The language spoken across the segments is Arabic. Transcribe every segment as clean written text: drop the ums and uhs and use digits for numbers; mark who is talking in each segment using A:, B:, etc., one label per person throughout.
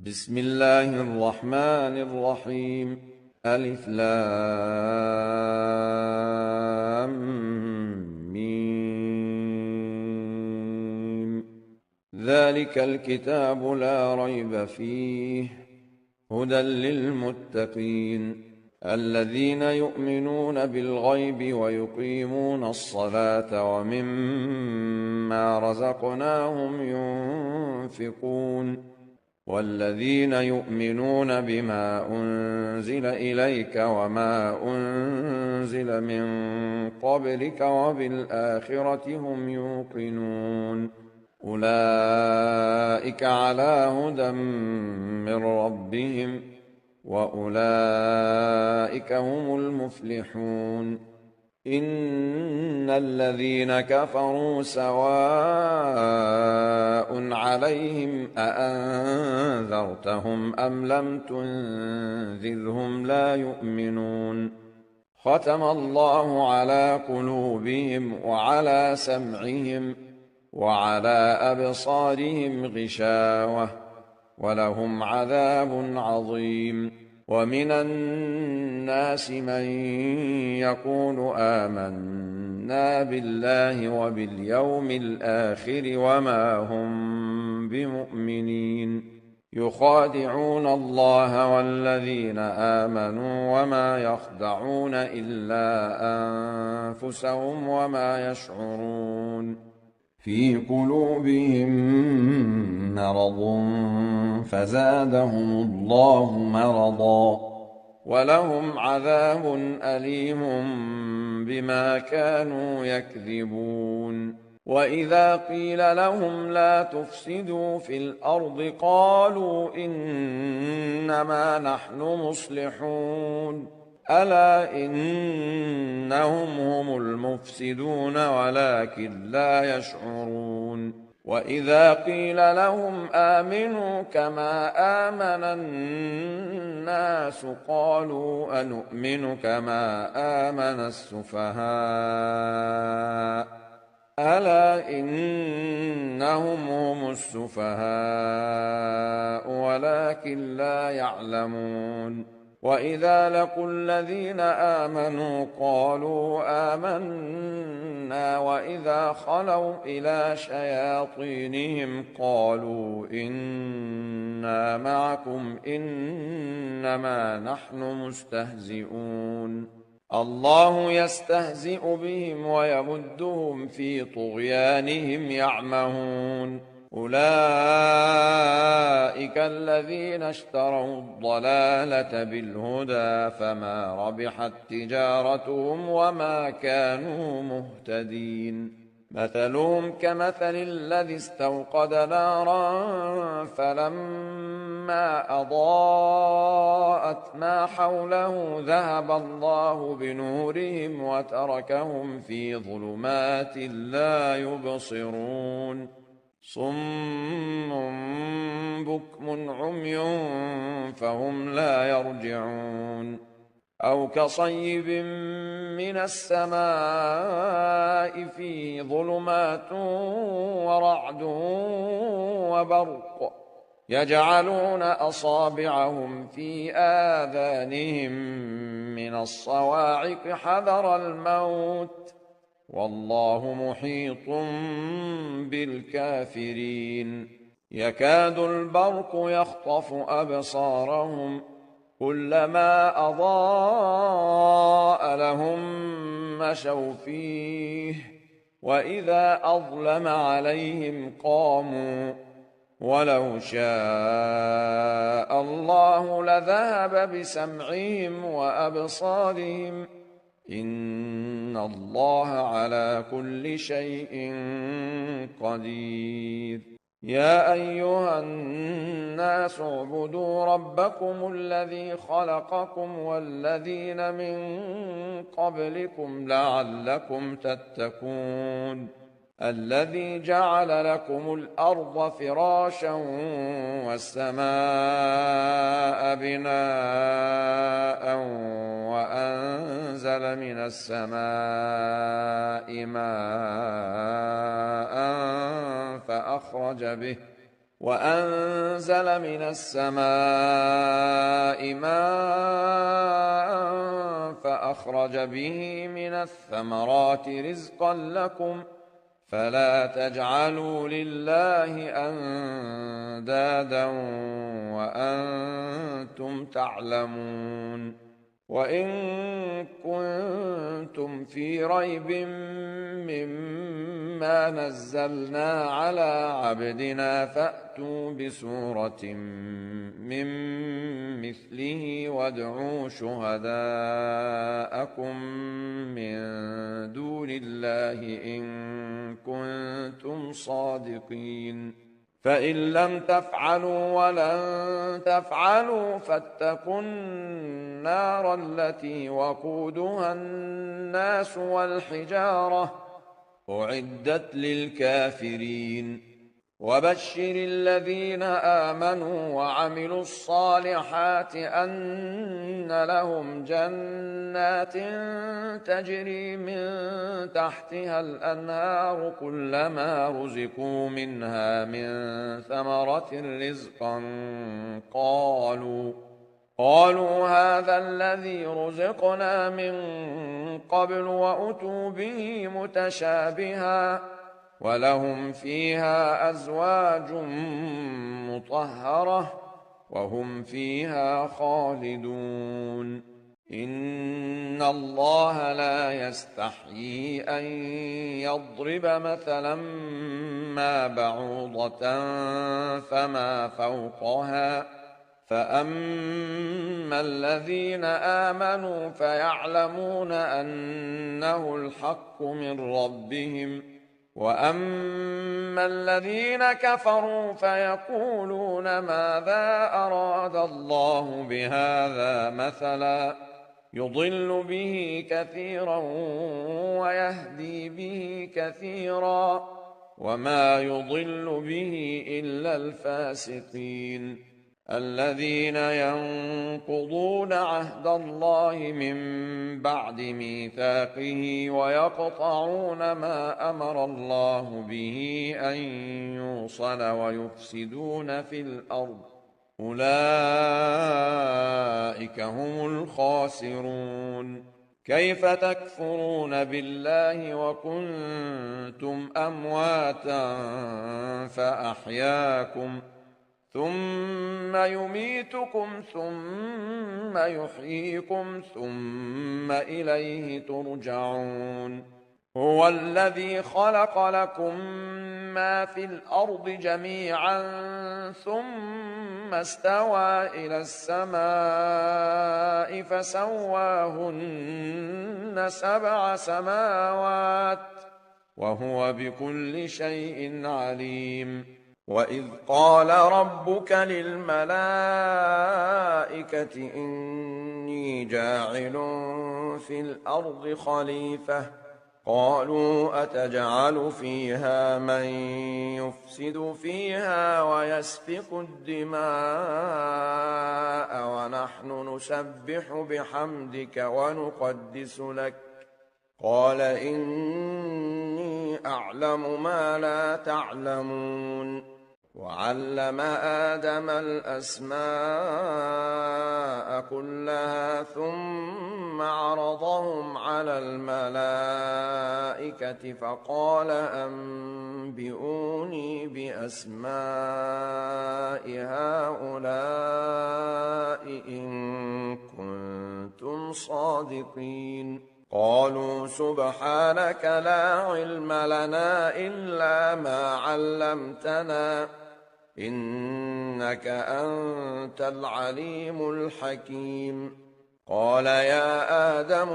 A: بسم الله الرحمن الرحيم. ألف لام ميم. ذلك الكتاب لا ريب فيه هدى للمتقين الذين يؤمنون بالغيب ويقيمون الصلاة ومما رزقناهم ينفقون والذين يؤمنون بما أنزل إليك وما أنزل من قبلك وبالآخرة هم يوقنون أولئك على هدى من ربهم وأولئك هم المفلحون إن الذين كفروا سواء عليهم أأنذرتهم أم لم تنذرهم لا يؤمنون ختم الله على قلوبهم وعلى سمعهم وعلى أبصارهم غشاوة ولهم عذاب عظيم ومن الناس من يقول آمنا بالله وباليوم الآخر وما هم بمؤمنين يخادعون الله والذين آمنوا وما يخدعون إلا أنفسهم وما يشعرون في قلوبهم مرض فزادهم الله مرضا ولهم عذاب أليم بما كانوا يكذبون وإذا قيل لهم لا تفسدوا في الأرض قالوا إنما نحن مصلحون ألا إنهم هم المفسدون ولكن لا يشعرون وإذا قيل لهم آمنوا كما آمن الناس قالوا أنؤمن كما آمن السفهاء ألا إنهم هم السفهاء ولكن لا يعلمون وإذا لقوا الذين آمنوا قالوا آمنا وإذا خلوا إلى شياطينهم قالوا إنا معكم إنما نحن مستهزئون الله يستهزئ بهم ويمدهم في طغيانهم يعمهون أولئك الذين اشتروا الضلالة بالهدى فما ربحت تجارتهم وما كانوا مهتدين مثلهم كمثل الذي استوقد نارا فلما أضاءت ما حوله ذهب الله بنورهم وتركهم في ظلمات لا يبصرون صم بكم عمي فهم لا يرجعون أو كصيب من السماء فيه ظلمات ورعد وبرق يجعلون أصابعهم في آذانهم من الصواعق حذر الموت والله محيط بالكافرين يكاد البرق يخطف أبصارهم كلما أضاء لهم مشوا فيه وإذا أظلم عليهم قاموا ولو شاء الله لذهب بسمعهم وأبصارهم إن الله على كل شيء قدير يا أيها الناس اعبدوا ربكم الذي خلقكم والذين من قبلكم لعلكم تتقون الذي جعل لكم الأرض فراشا والسماء بناء وأنزل من السماء ماء وأنزل من السماء ماء فأخرج به من الثمرات رزقا لكم فلا تجعلوا لله أندادا وأنتم تعلمون. وإن كنتم في ريب مما نزلنا على عبدنا فأتوا بسورة من مثله وادعوا شهداءكم من دون الله إن كنتم صادقين. فإن لم تفعلوا ولن تفعلوا فاتقوا النار التي وقودها الناس والحجارة أعدت للكافرين. وبشر الذين آمنوا وعملوا الصالحات أن لهم جنات تجري من تحتها الأنهار كلما رزقوا منها من ثمرة رزقا قالوا هذا الذي رزقنا من قبل وأتوا به متشابها ولهم فيها أزواج مطهرة وهم فيها خالدون. إن الله لا يستحيي أن يضرب مثلا ما بعوضة فما فوقها فأما الذين آمنوا فيعلمون أنه الحق من ربهم وأما الذين كفروا فيقولون ماذا أراد الله بهذا مثلا يضل به كثيرا ويهدي به كثيرا وما يضل به إلا الفاسقين الذين ينقضون عهد الله من بعد ميثاقه ويقطعون ما أمر الله به أن يوصل ويفسدون في الأرض أولئك هم الخاسرون. كيف تكفرون بالله وكنتم أمواتا فأحياكم ثم يميتكم ثم يحييكم ثم إليه ترجعون. هو الذي خلق لكم ما في الأرض جميعا ثم استوى إلى السماء فسواهن 7 سماوات وهو بكل شيء عليم. وإذ قال ربك للملائكة إني جاعل في الأرض خليفة قالوا أتجعل فيها من يفسد فيها ويسفك الدماء ونحن نسبح بحمدك ونقدس لك قال إني أعلم ما لا تعلمون. وعلم آدم الأسماء كلها ثم عرضهم على الملائكة فقال أنبئوني بأسماء هؤلاء إن كنتم صادقين. قالوا سبحانك لا علم لنا إلا ما علمتنا إنك أنت العليم الحكيم. قال يا آدم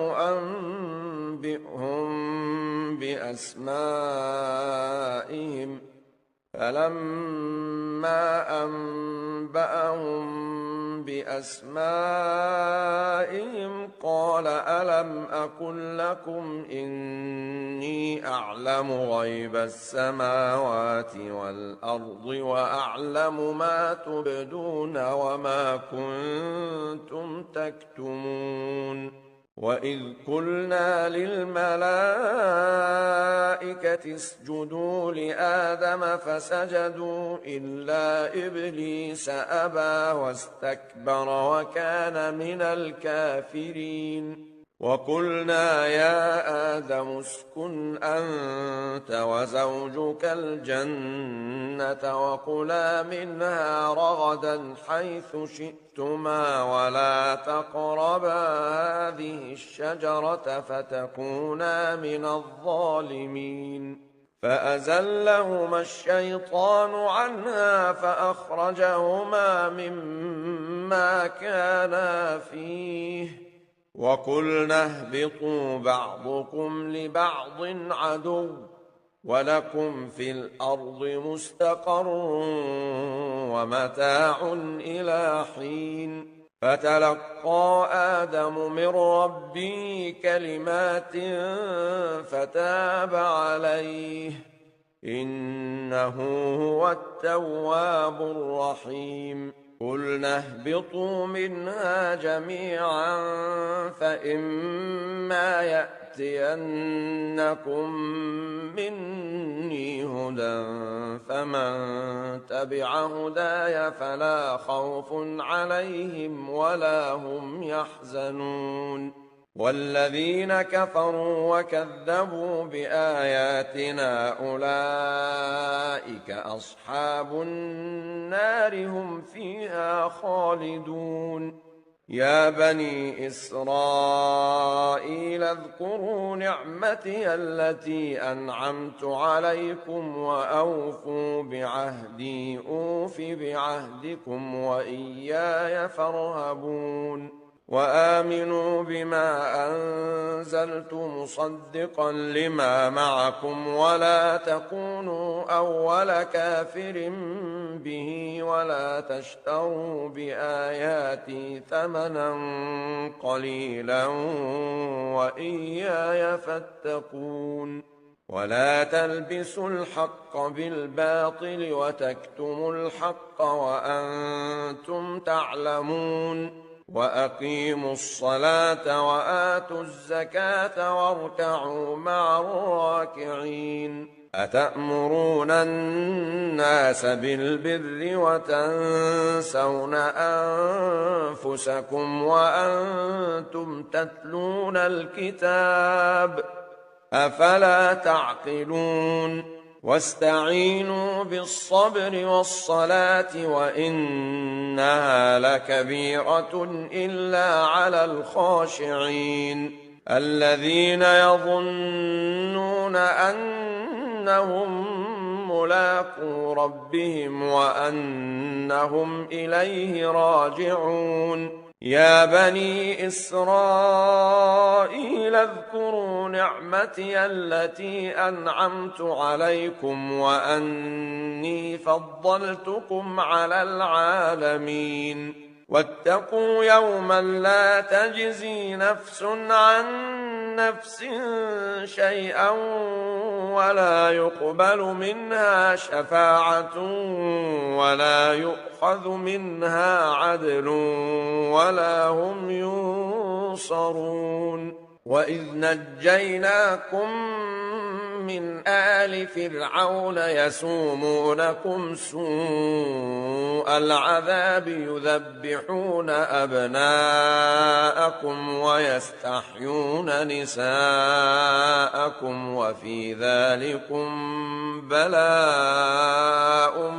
A: أنبئهم بأسمائهم فلما أنبأهم بأسمائهم قال ألم أقل لكم إني أعلم غيب السماوات والأرض وأعلم ما تبدون وما كنتم تكتمون. وإذ قلنا للملائكة اسجدوا لآدم فسجدوا إلا إبليس أبى واستكبر وكان من الكافرين وقلنا يا آدم اسكن أنت وزوجك الجنة وكلا منها رغدا حيث شئتما ولا تقربا هذه الشجرة فتكونا من الظالمين فأزلهما الشيطان عنها فأخرجهما مما كانا فيه وقلنا اهبطوا بعضكم لبعض عدو ولكم في الأرض مستقر ومتاع إلى حين فتلقى آدم من ربه كلمات فتاب عليه إنه هو التواب الرحيم قلنا اهبطوا منها جميعا فإما يأتينكم مني هدى فمن تبع هداي فلا خوف عليهم ولا هم يحزنون والذين كفروا وكذبوا بآياتنا أولئك أصحاب النار هم فيها خالدون يا بني إسرائيل اذكروا نعمتي التي أنعمت عليكم وأوفوا بعهدي أوف بعهدكم وإياي فارهبون وآمنوا بما أنزلت مصدقا لما معكم ولا تكونوا أول كافر به ولا تشتروا بآياتي ثمنا قليلا وإياي فاتقون ولا تلبسوا الحق بالباطل وتكتموا الحق وأنتم تعلمون وأقيموا الصلاة وآتوا الزكاة واركعوا مع الراكعين أتأمرون الناس بالبر وتنسون أنفسكم وأنتم تتلون الكتاب أفلا تعقلون واستعينوا بالصبر والصلاة وإنها لكبيرة إلا على الخاشعين الذين يظنون أنهم ملاقو ربهم وأنهم إليه راجعون يا بني إسرائيل اذكروا نعمتي التي أنعمت عليكم وأني فضلتكم على العالمين واتقوا يوما لا تجزي نفس عن نفس شيئا ولا يقبل منها شفاعة ولا يؤخذ منها عدل ولا هم ينصرون وإذ نجيناكم من آل فرعون يسومونكم سوء العذاب يذبحون أبناءكم ويستحيون نساءكم وفي ذلكم بلاء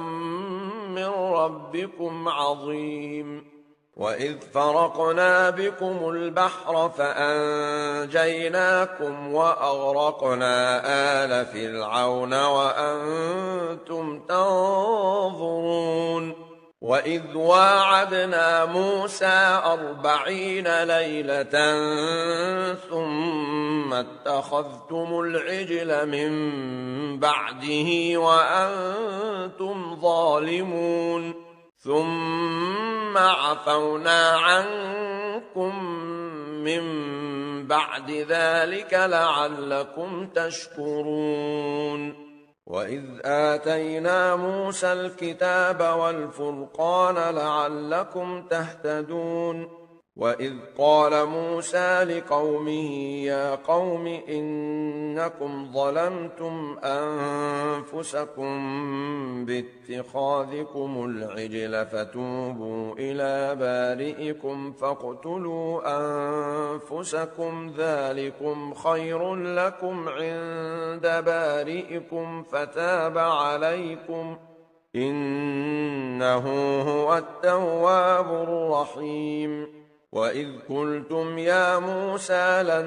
A: من ربكم عظيم وإذ فرقنا بكم البحر فأنجيناكم وأغرقنا آل فرعون وأنتم تنظرون وإذ واعدنا موسى 40 ليلة ثم اتخذتم العجل من بعده وأنتم ظالمون ثم عفونا عنكم من بعد ذلك لعلكم تشكرون وإذ آتينا موسى الكتاب والفرقان لعلكم تهتدون وإذ قال موسى لقومه يا قوم إنكم ظلمتم أنفسكم باتخاذكم العجل فتوبوا إلى بارئكم فاقتلوا أنفسكم ذلكم خير لكم عند بارئكم فتاب عليكم إنه هو التواب الرحيم وإذ قلتم يا موسى لن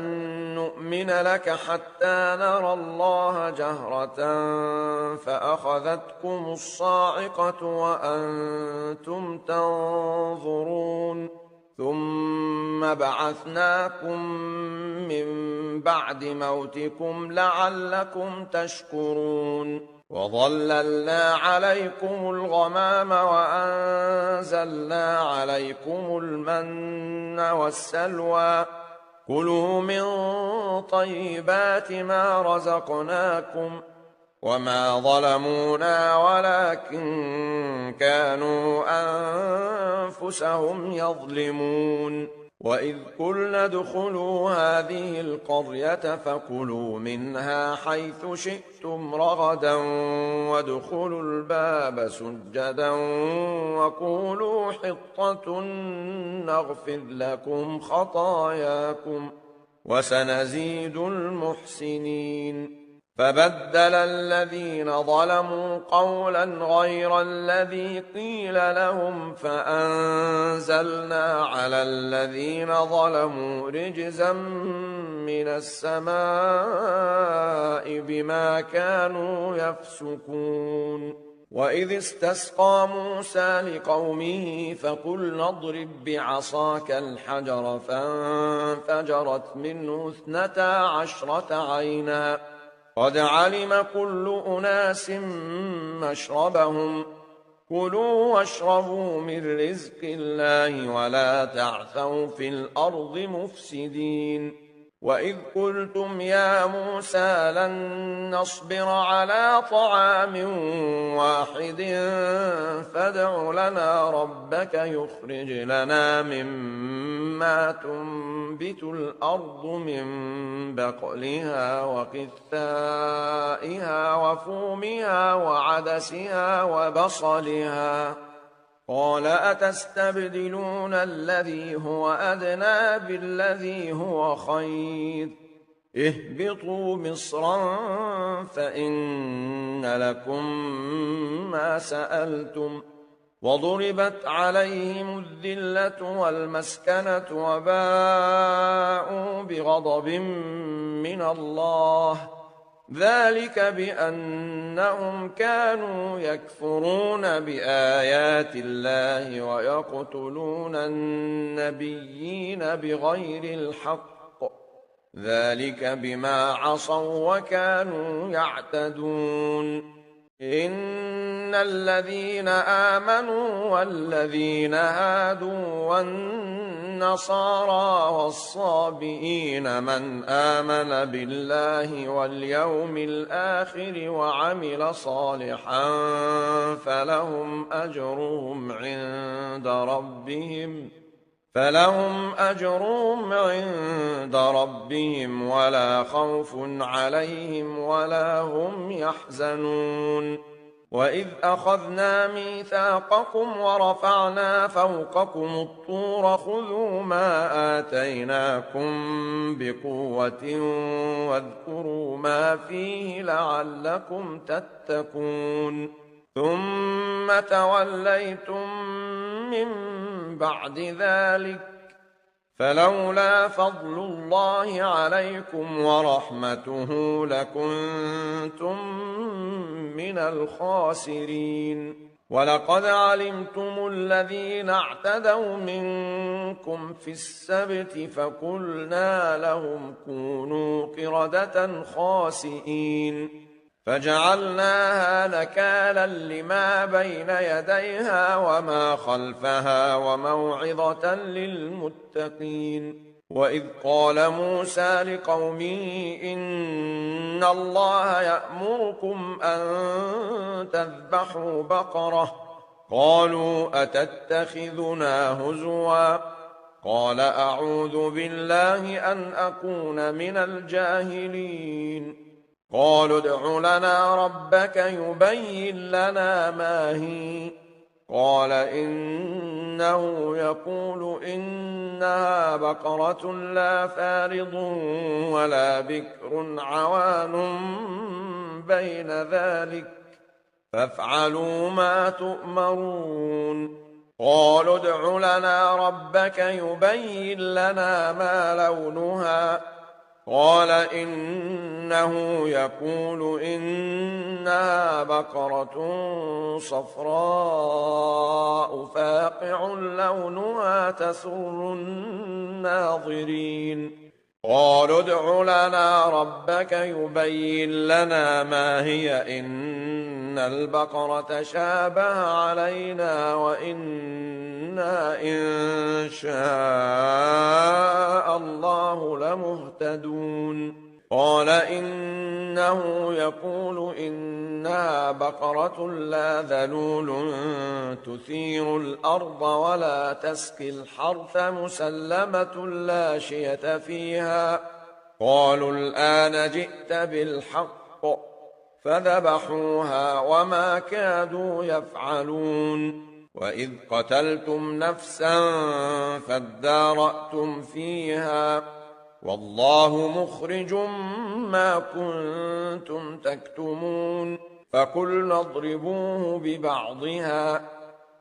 A: نؤمن لك حتى نرى الله جهرة فأخذتكم الصاعقة وأنتم تنظرون ثم بعثناكم من بعد موتكم لعلكم تشكرون وظللنا عليكم الغمام وأنزلنا عليكم المن والسلوى كلوا من طيبات ما رزقناكم وما ظلمونا ولكن كانوا أنفسهم يظلمون وإذ قلنا ادخلوا هذه القرية فكلوا منها حيث شئتم رغدا وادخلوا الباب سجدا وقولوا حطة نغفر لكم خطاياكم وسنزيد المحسنين فبدل الذين ظلموا قولا غير الذي قيل لهم فأنزلنا على الذين ظلموا رجزا من السماء بما كانوا يفسقون وإذ استسقى موسى لقومه فقلنا اضرب بعصاك الحجر فانفجرت منه 12 عينا قد علم كل أناس مشربهم كلوا واشربوا من رزق الله ولا تعثوا في الأرض مفسدين وإذ قلتم يا موسى لن نصبر على طعام واحد فادع لنا ربك يخرج لنا مما تنبت الأرض من بقلها وقثائها وفومها وعدسها وبصلها قال أتستبدلون الذي هو أدنى بالذي هو خير اهبطوا مصرا فإن لكم ما سألتم وضربت عليهم الذلة والمسكنة وباءوا بغضب من الله ذلك بأنهم كانوا يكفرون بآيات الله ويقتلون النبيين بغير الحق ذلك بما عصوا وكانوا يعتدون إن الذين آمنوا والذين هادوا والنصارى والصابئين من آمن بالله واليوم الآخر وعمل صالحا فلهم أجرهم عند ربهم ولا خوف عليهم ولا هم يحزنون وإذ أخذنا ميثاقكم ورفعنا فوقكم الطور خذوا ما آتيناكم بقوة واذكروا ما فيه لعلكم تتقون ثم توليتم من بعد ذلك فلولا فضل الله عليكم ورحمته لكنتم من الخاسرين ولقد علمتم الذين اعتدوا منكم في السبت فقلنا لهم كونوا قردة خاسئين فجعلناها نكالا لما بين يديها وما خلفها وموعظة للمتقين وإذ قال موسى لقومه إن الله يأمركم أن تذبحوا بقرة قالوا أتتخذنا هزوا قال أعوذ بالله أن أكون من الجاهلين قالوا ادع لنا ربك يبين لنا ما هي قال إنه يقول إنها بقرة لا فارض ولا بكر عوان بين ذلك فافعلوا ما تؤمرون قالوا ادع لنا ربك يبين لنا ما لونها قال إنه يقول إنها بقرة صفراء فاقع لونها تسر الناظرين قالوا ادع لنا ربك يبين لنا ما هي إن البقرة شابه علينا وإنا إن شاء الله لمهتدون قال إنه يقول إنها بقرة لا ذلول تثير الأرض ولا تسقي الحرث مسلمة لا شية فيها قالوا الآن جئت بالحق فذبحوها وما كادوا يفعلون وإذ قتلتم نفسا فادارأتم فيها والله مخرج ما كنتم تكتمون فقلنا اضربوه ببعضها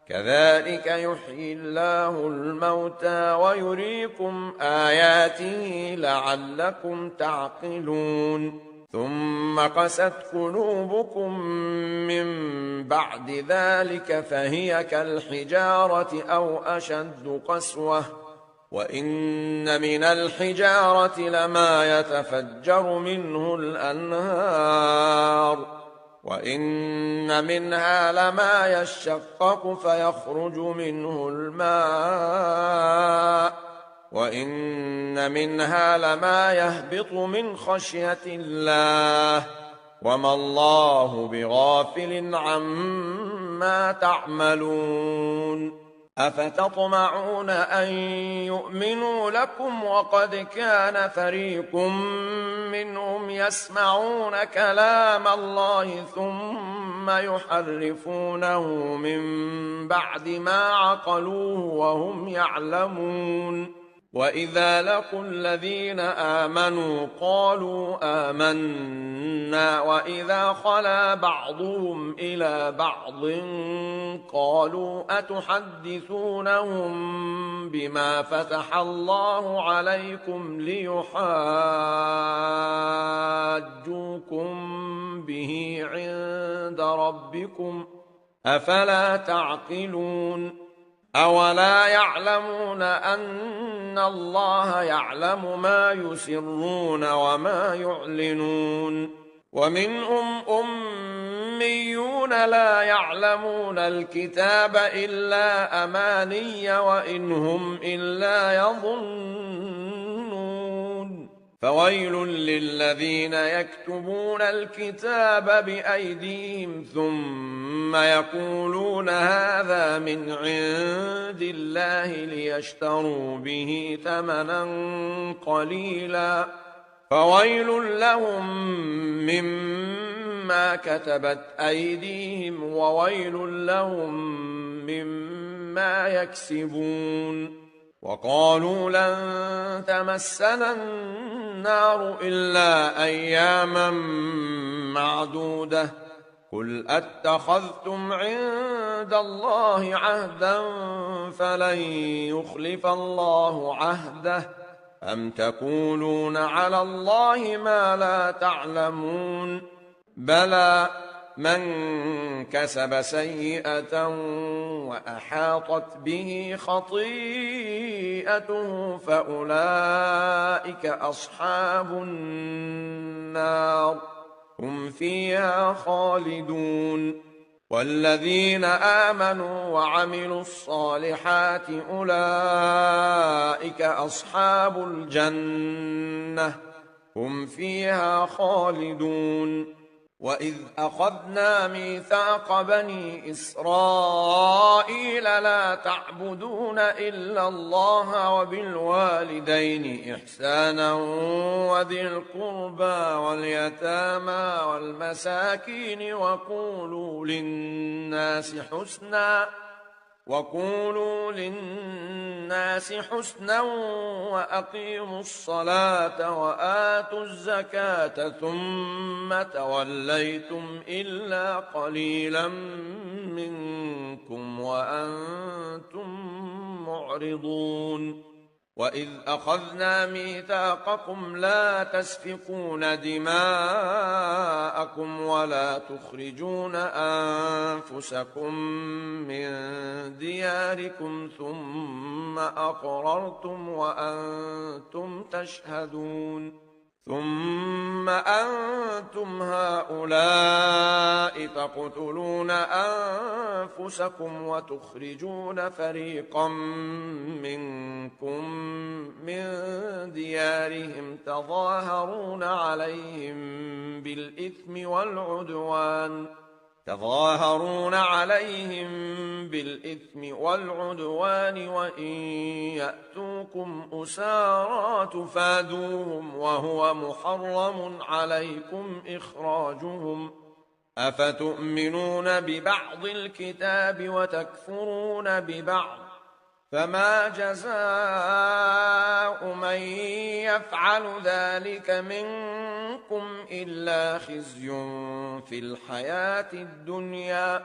A: كذلك يحيي الله الموتى ويريكم آياته لعلكم تعقلون ثم قست قلوبكم من بعد ذلك فهي كالحجارة أو أشد قسوة وإن من الحجارة لما يتفجر منه الأنهار وإن منها لما يشقق فيخرج منه الماء وإن منها لما يهبط من خشية الله وما الله بغافل عما تعملون أفتطمعون أن يؤمنوا لكم وقد كان فريق منهم يسمعون كلام الله ثم يحرفونه من بعد ما عقلوه وهم يعلمون وإذا لقوا الذين آمنوا قالوا آمنا وإذا خلا بعضهم إلى بعض قالوا أتحدثونهم بما فتح الله عليكم ليحاجوكم به عند ربكم أفلا تعقلون أولا يعلمون أن الله يعلم ما يسرون وما يعلنون ومنهم أميون لا يعلمون الكتاب إلا أماني وإن هم إلا يظنون فويل للذين يكتبون الكتاب بأيديهم ثم يقولون هذا من عند الله ليشتروا به ثمنا قليلا فويل لهم مما كتبت أيديهم وويل لهم مما يكسبون وقالوا لن تمسنا النار إلا أياما معدودة قل أتخذتم عند الله عهدا فلن يخلف الله عهده أم تقولون على الله ما لا تعلمون بلى من كسب سيئة وأحاطت به خطيئته فأولئك أصحاب النار هم فيها خالدون والذين آمنوا وعملوا الصالحات أولئك أصحاب الجنة هم فيها خالدون وإذ أخذنا ميثاق بني إسرائيل لا تعبدون إلا الله وبالوالدين إحسانا وذي القربى واليتامى والمساكين وقولوا للناس حسنا وأقيموا الصلاة وآتوا الزكاة ثم توليتم إلا قليلا منكم وأنتم معرضون وإذ أخذنا ميثاقكم لا تسفكون دماءكم ولا تخرجون أنفسكم من دياركم ثم أقررتم وأنتم تشهدون ثم أنتم هؤلاء تقتلون أنفسكم وتخرجون فريقا منكم من ديارهم تظاهرون عليهم بالإثم والعدوان وإن يأتوكم أسارى تفادوهم وهو محرم عليكم إخراجهم أفتؤمنون ببعض الكتاب وتكفرون ببعض فما جزاء من يفعل ذلك منكم إلا خزي في الحياة الدنيا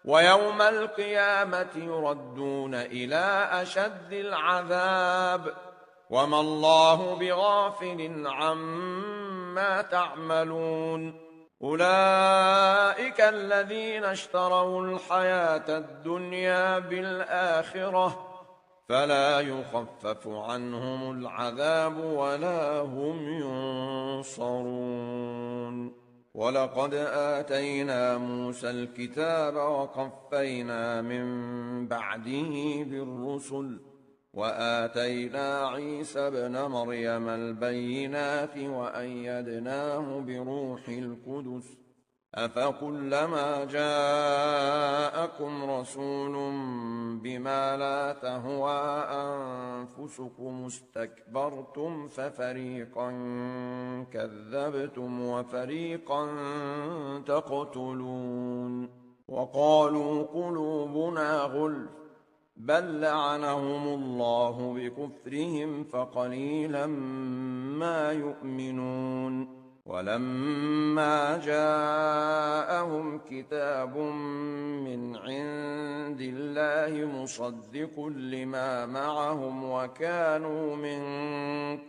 A: ويوم القيامة يردون إلى أشد العذاب وما الله بغافل عما تعملون أولئك الذين اشتروا الحياة الدنيا بالآخرة فلا يخفف عنهم العذاب ولا هم ينصرون ولقد آتينا موسى الكتاب وقفينا من بعده بالرسل وآتينا عيسى ابن مريم البينات وأيدناه بروح القدس أفكلما جاءكم رسول بما لا تهوى أنفسكم استكبرتم ففريقا كذبتم وفريقا تقتلون وقالوا قلوبنا غلف بل لعنهم الله بكفرهم فقليلا ما يؤمنون ولما جاءهم كتاب من عند الله مصدق لما معهم وكانوا من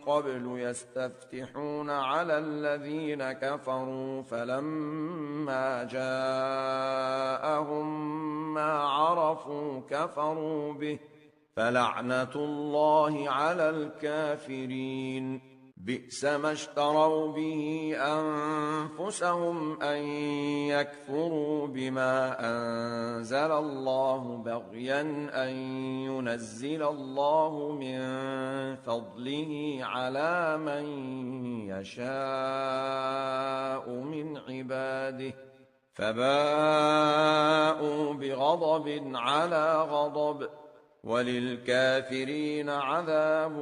A: قبل يستفتحون على الذين كفروا فلما جاءهم ما عرفوا كفروا به فلعنة الله على الكافرين بئس ما اشتروا به أنفسهم أن يكفروا بما أنزل الله بغيا أن ينزل الله من فضله على من يشاء من عباده فباءوا بغضب على غضب وللكافرين عذاب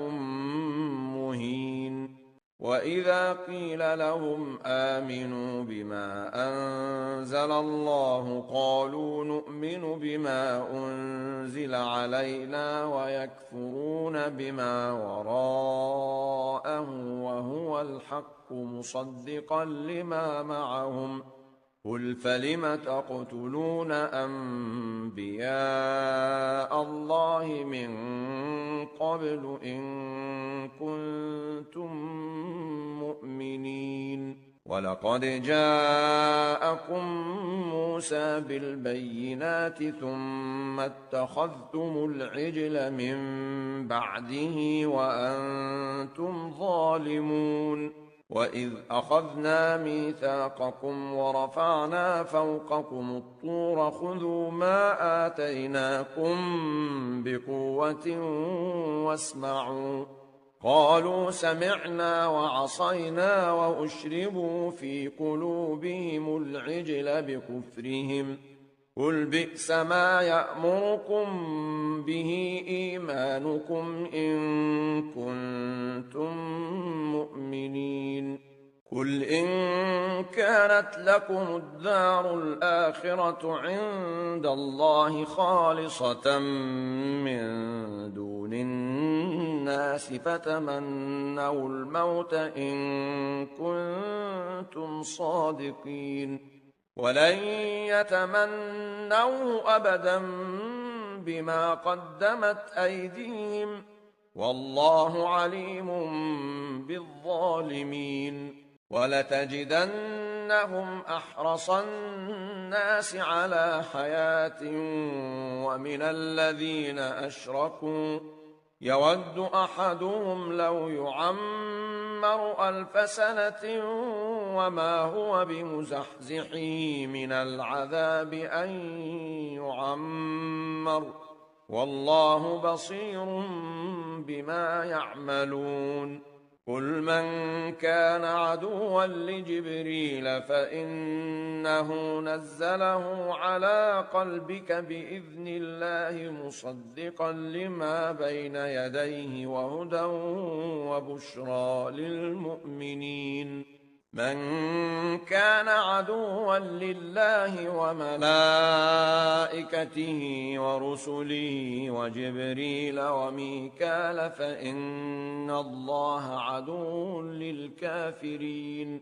A: مهين وإذا قيل لهم آمنوا بما أنزل الله قالوا نؤمن بما أنزل علينا ويكفرون بما وراءه وهو الحق مصدقا لما معهم قل فلم تقتلون أنبياء الله من قبل إن كنتم مؤمنين ولقد جاءكم موسى بالبينات ثم اتخذتم العجل من بعده وأنتم ظالمون وإذ أخذنا ميثاقكم ورفعنا فوقكم الطور خذوا ما آتيناكم بقوة واسمعوا قالوا سمعنا وعصينا وأشربوا في قلوبهم العجل بكفرهم قل بئس ما يأمركم به إيمانكم إن كنتم مؤمنين قل إن كانت لكم الدار الآخرة عند الله خالصة من دون الناس فتمنوا الموت إن كنتم صادقين ولن يتمنوا أبدا بما قدمت أيديهم والله عليم بالظالمين ولتجدنهم أحرص الناس على حياة ومن الذين أشركوا يود أحدهم لو يعمر 1000 سنة وما هو بمزحزحه من العذاب أن يعمر والله بصير بما يعملون قل من كان عدوا لجبريل فإنه نزله على قلبك بإذن الله مصدقا لما بين يديه وهدى وبشرى للمؤمنين من كان عدوا لله وملائكته ورسله وجبريل وميكال فإن الله عدو للكافرين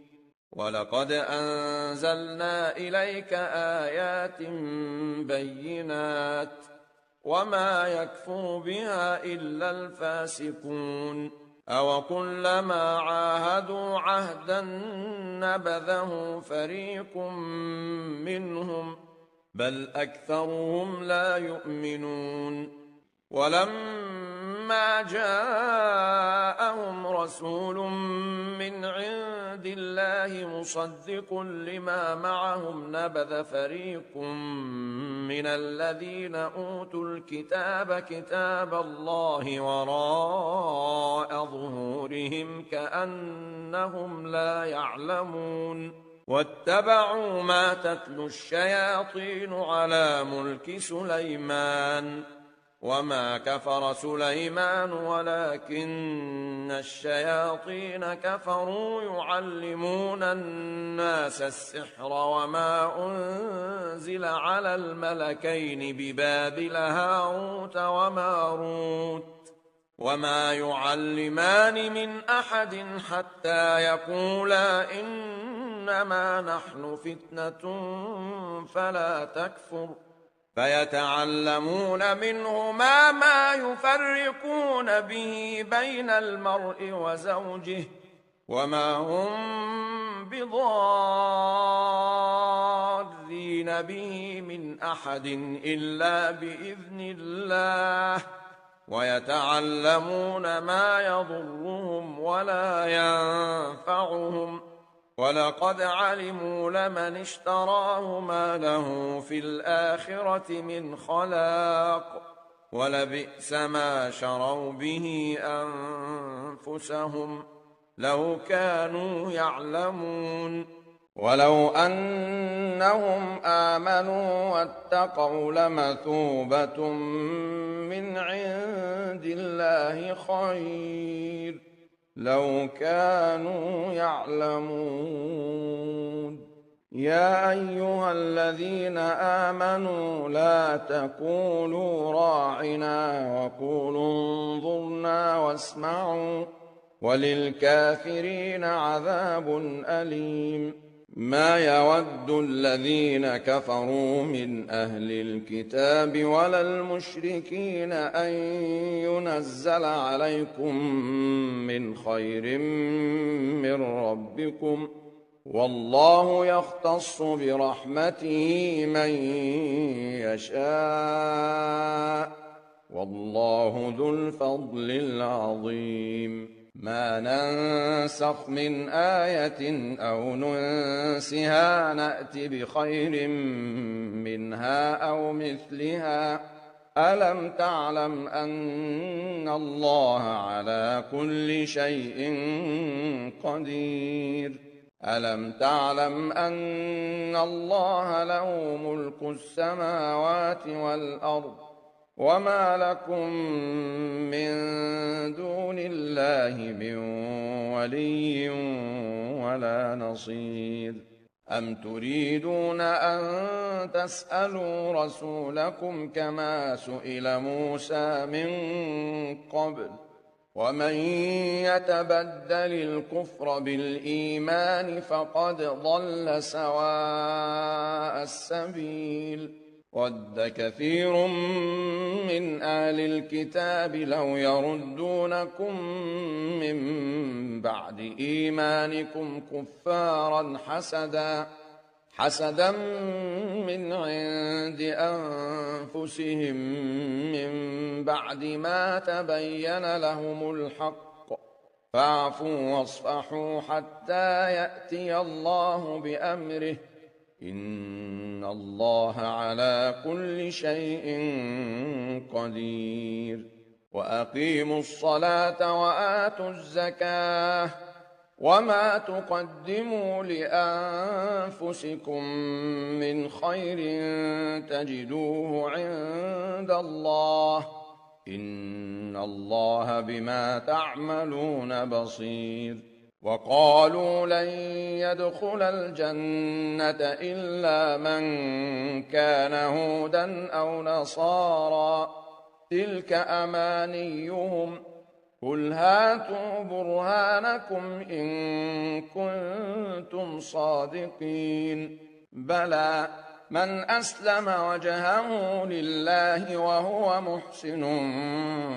A: ولقد أنزلنا إليك آيات بينات وما يكفر بها إلا الفاسقون أوكلما عاهدوا عهدا نبذه فريق منهم بل أكثرهم لا يؤمنون ولما جاءهم رسول من عند الله مصدق لما معهم نبذ فريق من الذين أوتوا الكتاب كتاب الله وراء ظهورهم كأنهم لا يعلمون واتبعوا ما تتلو الشياطين على ملك سليمان وما كفر سليمان ولكن الشياطين كفروا يعلمون الناس السحر وما أنزل على الملكين ببابل هاروت وماروت وما يعلمان من أحد حتى يقولا إنما نحن فتنة فلا تكفر فيتعلمون منهما ما يفرقون به بين المرء وزوجه وما هم بضارين به من أحد إلا بإذن الله ويتعلمون ما يضرهم ولا ينفعهم ولقد علموا لمن اشتراه ما له في الآخرة من خلاق ولبئس ما شروا به أنفسهم لو كانوا يعلمون ولو أنهم آمنوا واتقوا لمثوبة من عند الله خير لو كانوا يعلمون يا أيها الذين آمنوا لا تقولوا راعنا وقولوا انظرنا واسمعوا وللكافرين عذاب أليم ما يود الذين كفروا من أهل الكتاب ولا المشركين أن ينزل عليكم من خير من ربكم والله يختص برحمته من يشاء والله ذو الفضل العظيم ما ننسخ من آية أو ننسها نأت بخير منها أو مثلها ألم تعلم أن الله على كل شيء قدير ألم تعلم أن الله له ملك السماوات والأرض وما لكم من دون الله من ولي ولا نصير أم تريدون أن تسألوا رسولكم كما سئل موسى من قبل ومن يتبدل الكفر بالإيمان فقد ضل سواء السبيل ود كثير من أهل الكتاب لو يردونكم من بعد إيمانكم كفارا حسدا من عند أنفسهم من بعد ما تبين لهم الحق فاعفوا واصفحوا حتى يأتي الله بأمره إن الله على كل شيء قدير وأقيموا الصلاة وآتوا الزكاة وما تقدموا لأنفسكم من خير تجدوه عند الله إن الله بما تعملون بصير وقالوا لن يدخل الجنة إلا من كان هودا أو نصارى تلك أمانيهم قل هاتوا برهانكم إن كنتم صادقين بلى من أسلم وجهه لله وهو محسن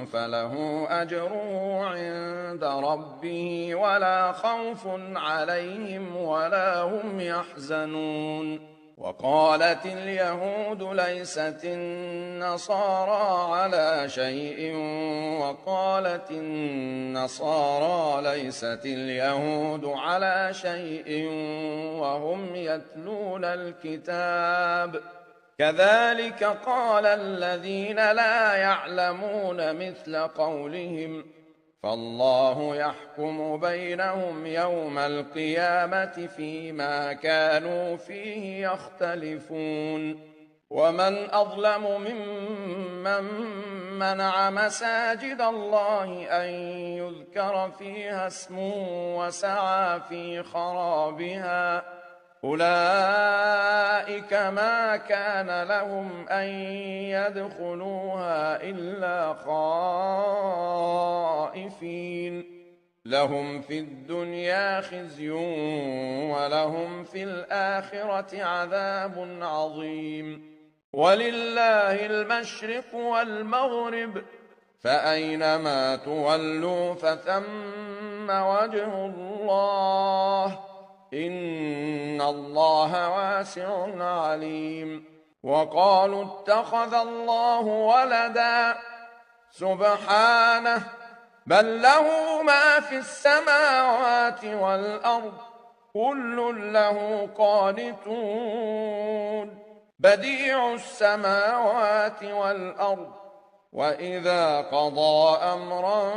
A: فله أجره عند ربه ولا خوف عليهم ولا هم يحزنون وقالت اليهود ليست النصارى على شيء وقالت النصارى ليست اليهود على شيء وهم يتلون الكتاب كذلك قال الذين لا يعلمون مثل قولهم فالله يحكم بينهم يوم القيامة فيما كانوا فيه يختلفون ومن أظلم ممن منع مساجد الله أن يذكر فيها اسمه وسعى في خرابها أولئك ما كان لهم أن يدخلوها إلا خائفين لهم في الدنيا خزي ولهم في الآخرة عذاب عظيم ولله المشرق والمغرب فأينما تولوا فثم وجه الله إن الله واسع عليم وقالوا اتخذ الله ولدا سبحانه بل له ما في السماوات والأرض كل له قانتون بديع السماوات والأرض وإذا قضى أمرا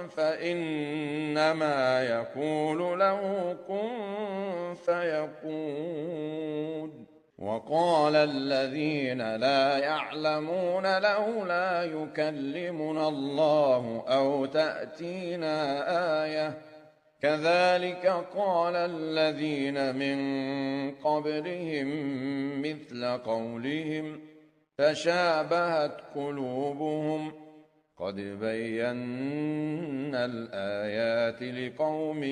A: فإنما يقول له كن فيكون وقال الذين لا يعلمون لولا يكلمنا الله أو تأتينا آية كذلك قال الذين من قبلهم مثل قولهم تشابهت قلوبهم قد بينا الآيات لقوم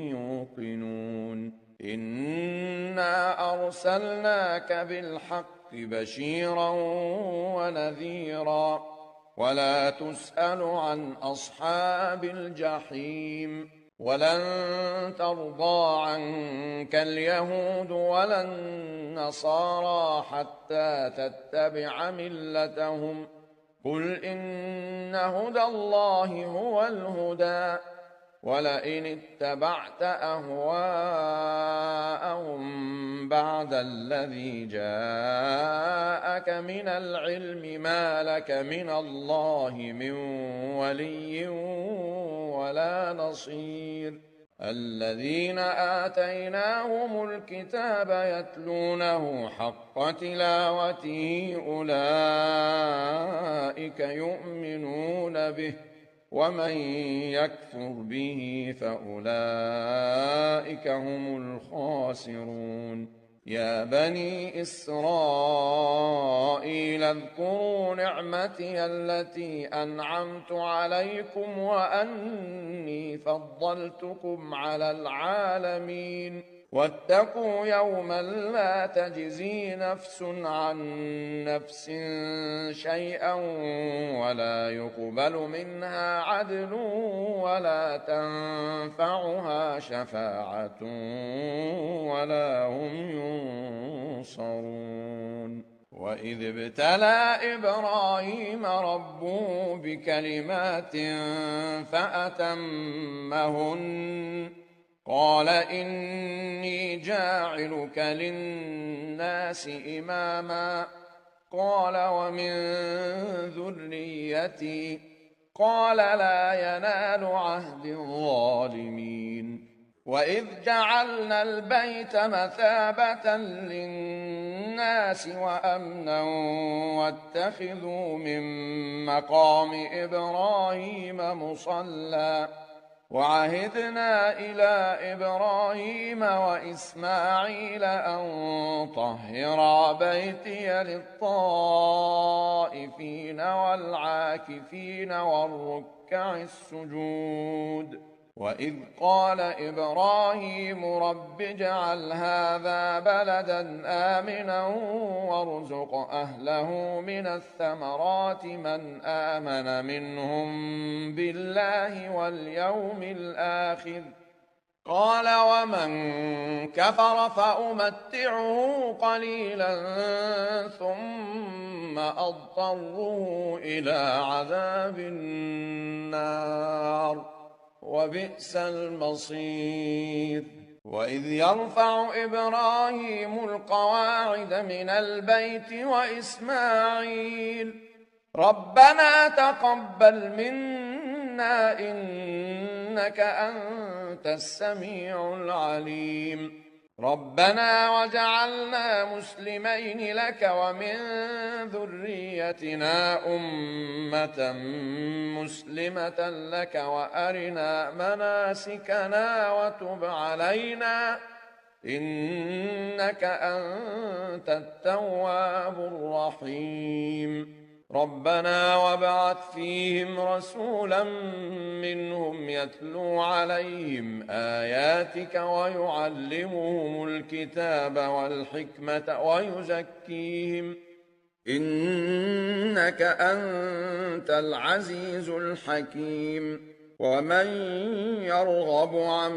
A: يوقنون إنا أرسلناك بالحق بشيرا ونذيرا ولا تسأل عن أصحاب الجحيم ولن ترضى عنك اليهود ولا النصارى حتى تتبع ملتهم قل إن هدى الله هو الهدى ولئن اتبعت أهواءهم بعد الذي جاءك من العلم ما لك من الله من ولي ولا نصير الذين آتيناهم الكتاب يتلونه حق تلاوته أولئك يؤمنون به ومن يكفر به فأولئك هم الخاسرون يا بني إسرائيل اذكروا نعمتي التي أنعمت عليكم وأني فضلتكم على العالمين واتقوا يوما لا تجزي نفس عن نفس شيئا ولا يقبل منها عدل ولا تنفعها شفاعة ولا هم ينصرون وإذ ابتلى إبراهيم ربه بكلمات فأتمهن قال إني جاعلك للناس إماما قال ومن ذريتي قال لا ينال عهد الظالمين وإذ جعلنا البيت مثابة للناس وأمنا واتخذوا من مقام إبراهيم مصلى وعهدنا إلى إبراهيم وإسماعيل أن طهرا بيتي للطائفين والعاكفين والركع السجود وإذ قال إبراهيم رب اجعل هذا بلدا آمنا وارزق أهله من الثمرات من آمن منهم بالله واليوم الآخر قال ومن كفر فأمتعه قليلا ثم أضطره إلى عذاب النار وبئس المصير وإذ يرفع إبراهيم القواعد من البيت وإسماعيل ربنا تقبل منا إنك أنت السميع العليم ربنا وجعلنا مسلمين لك ومن ذريتنا أمة مسلمة لك وأرنا مناسكنا وتب علينا إنك أنت التواب الرحيم ربنا وابعث فيهم رسولا منهم يتلو عليهم آياتك ويعلمهم الكتاب والحكمة ويزكيهم إنك أنت العزيز الحكيم ومن يرغب عن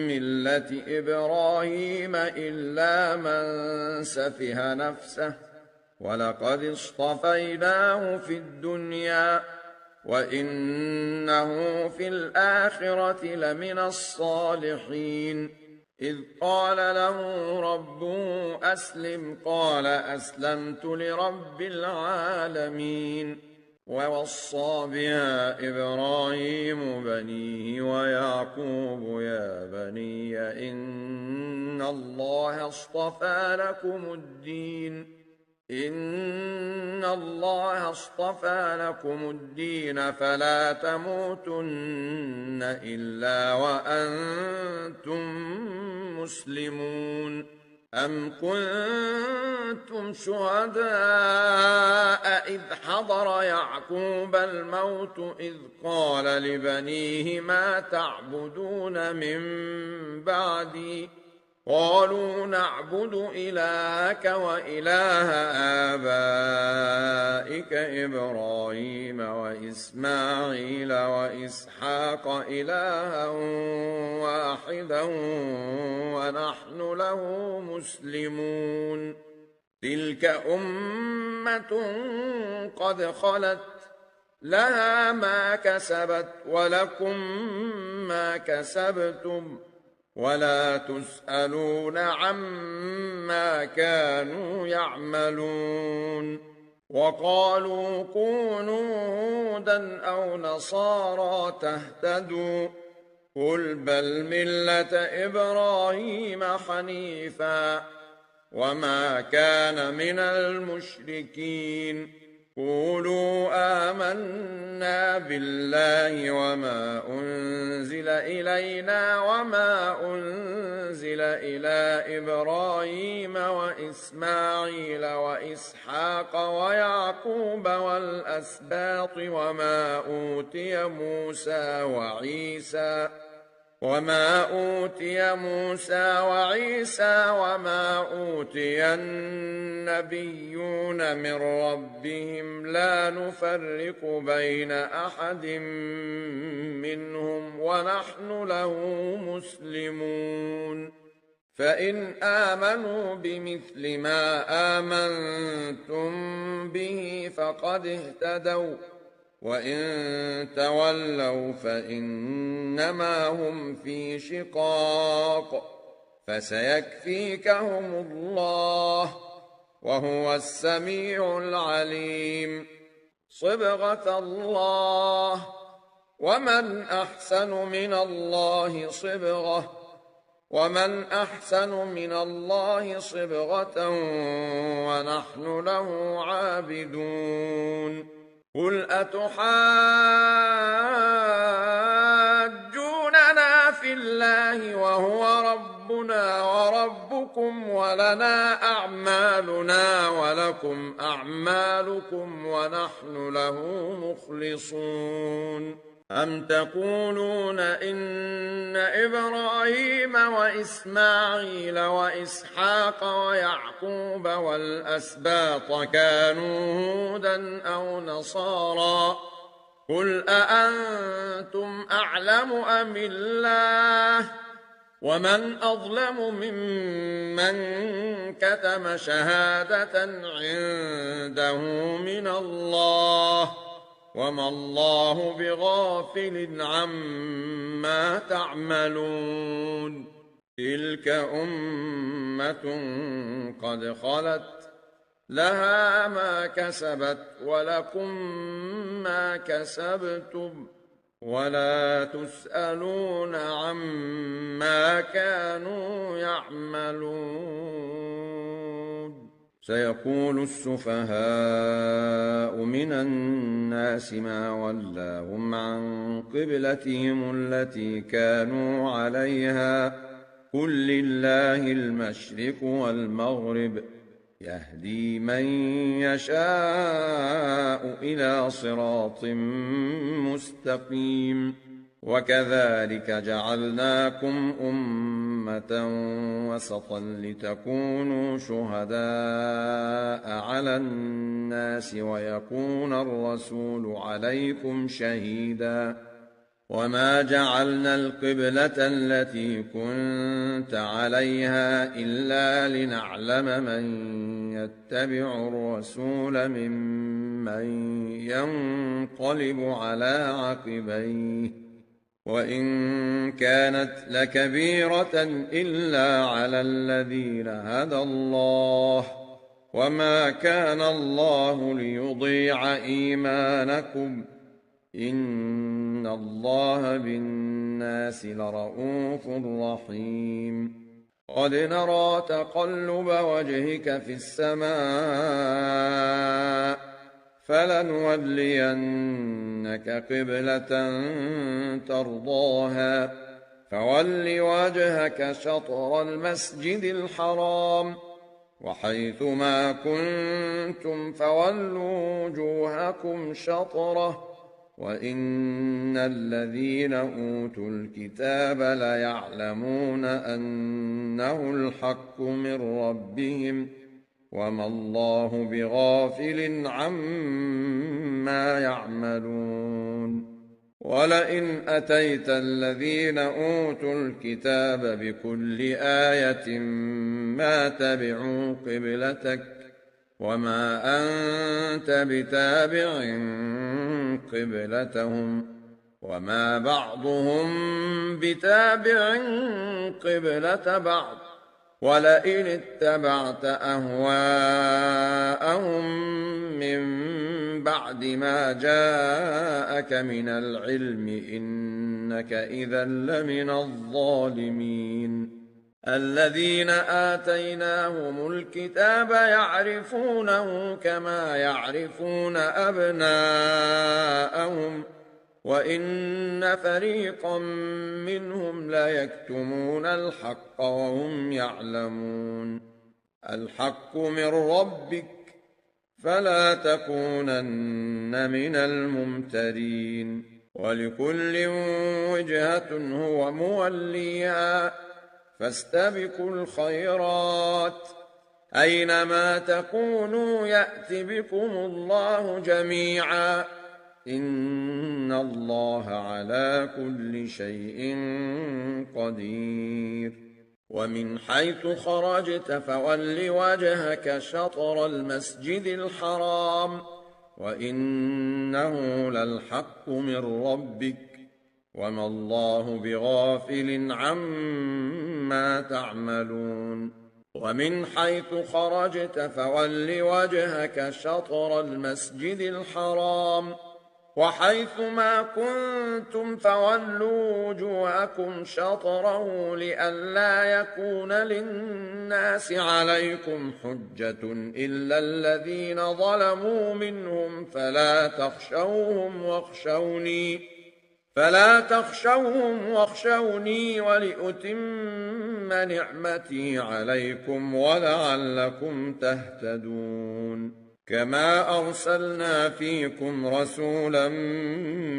A: ملة إبراهيم إلا من سفه نفسه ولقد اصطفيناه في الدنيا وإنه في الآخرة لمن الصالحين إذ قال له ربه أسلم قال أسلمت لرب العالمين ووصى بها إبراهيم بنيه ويعقوب يا بني إن الله اصطفى لكم الدين فلا تموتن إلا وأنتم مسلمون أم كنتم شهداء إذ حضر يعقوب الموت إذ قال لبنيه ما تعبدون من بعدي قالوا نعبد إلهك وإله آبائك إبراهيم وإسماعيل وإسحاق إلها واحدا ونحن له مسلمون تلك أمة قد خلت لها ما كسبت ولكم ما كسبتم ولا تسألون عما كانوا يعملون. وقالوا كونوا هودا أو نصارى تهتدوا قل بل ملة إبراهيم حنيفا وما كان من المشركين. قولوا آمنا بالله وما أنزل إلينا وما أنزل إلى إبراهيم وإسماعيل وإسحاق ويعقوب والأسباط وما أوتي موسى وعيسى وما أوتي النبيون من ربهم لا نفرق بين أحد منهم ونحن له مسلمون. فإن آمنوا بمثل ما آمنتم به فقد اهتدوا وإن تولوا فإنما هم في شقاق فسيكفيكهم الله وهو السميع العليم. صبغة الله ومن أحسن من الله صبغة ونحن له عابدون. قل أتحاجوننا في الله وهو ربنا وربكم ولنا أعمالنا ولكم أعمالكم ونحن له مخلصون. أم تقولون إن إبراهيم وإسماعيل وإسحاق ويعقوب والأسباط كانوا هودا أو نصارى قل أأنتم أعلم أم الله ومن أظلم ممن كتم شهادة عنده من الله وما الله بغافل عما تعملون. تلك أمة قد خلت لها ما كسبت ولكم ما كسبتم ولا تسألون عما كانوا يعملون. سيقول السفهاء من الناس ما ولاهم عن قبلتهم التي كانوا عليها قل لله المشرق والمغرب يهدي من يشاء إلى صراط مستقيم. وكذلك جعلناكم أمة وسطا لتكونوا شهداء على الناس ويكون الرسول عليكم شهيدا. وما جعلنا القبلة التي كنت عليها إلا لنعلم من يتبع الرسول ممن ينقلب على عقبيه وإن كانت لكبيرة إلا على الذين هدى الله وما كان الله ليضيع إيمانكم إن الله بالناس لرءوف رحيم. قد نرى تقلب وجهك في السماء فلنولينك قبلة ترضاها فول وجهك شطر المسجد الحرام وحيث ما كنتم فولوا وجوهكم شطره وإن الذين أوتوا الكتاب ليعلمون أنه الحق من ربهم وما الله بغافل عما يعملون. ولئن أتيت الذين أوتوا الكتاب بكل آية ما تبعوا قبلتك وما أنت بتابع قبلتهم وما بعضهم بتابع قبلة بعض ولئن اتبعت أهواءهم من بعد ما جاءك من العلم إنك إذا لمن الظالمين الذين آتيناهم الكتاب يعرفونه كما يعرفون أبناءهم وإن فريقا منهم ليكتمون الحق وهم يعلمون الحق من ربك فلا تكونن من الممترين ولكل وجهة هو موليها فاستبقوا الخيرات أينما تكونوا يأت بكم الله جميعا إن الله على كل شيء قدير ومن حيث خرجت فول وجهك شطر المسجد الحرام وإنه للحق من ربك وما الله بغافل عما تعملون ومن حيث خرجت فول وجهك شطر المسجد الحرام وحيث ما كنتم فولوا وجوهكم شطره لئلا يكون للناس عليكم حجة إلا الذين ظلموا منهم فلا تخشوهم واخشوني ولأتم نعمتي عليكم ولعلكم تهتدون كما أرسلنا فيكم رسولا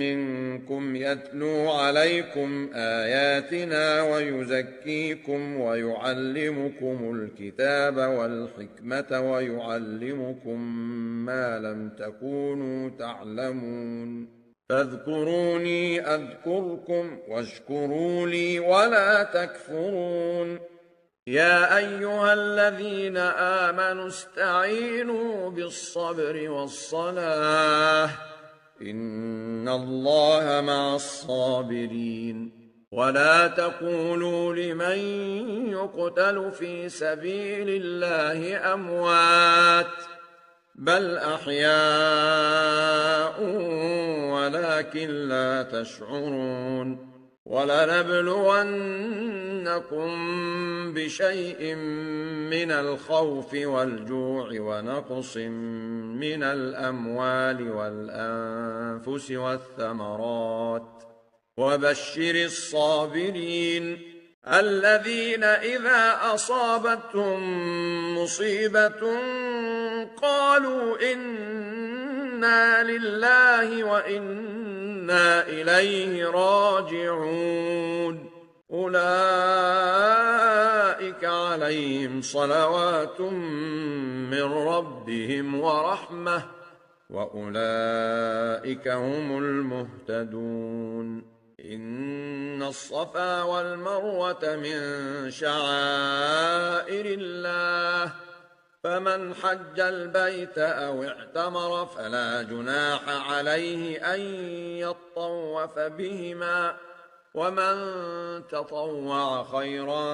A: منكم يتلو عليكم آياتنا ويزكيكم ويعلمكم الكتاب والحكمة ويعلمكم ما لم تكونوا تعلمون فاذكروني أذكركم واشكروا لي ولا تكفرون يا أيها الذين آمنوا استعينوا بالصبر والصلاة إن الله مع الصابرين ولا تقولوا لمن يقتل في سبيل الله أموات بل أحياء ولكن لا تشعرون ولنبلونكم بشيء من الخوف والجوع ونقص من الأموال والأنفس والثمرات وبشر الصابرين الذين إذا أصابتهم مصيبة قالوا إنا لله وإنا إليه راجعون أولئك عليهم صلوات من ربهم ورحمة وأولئك هم المهتدون إن الصفا والمروة من شعائر الله فمن حج البيت أو اعتمر فلا جناح عليه أن يطوف بهما ومن تطوع خيرا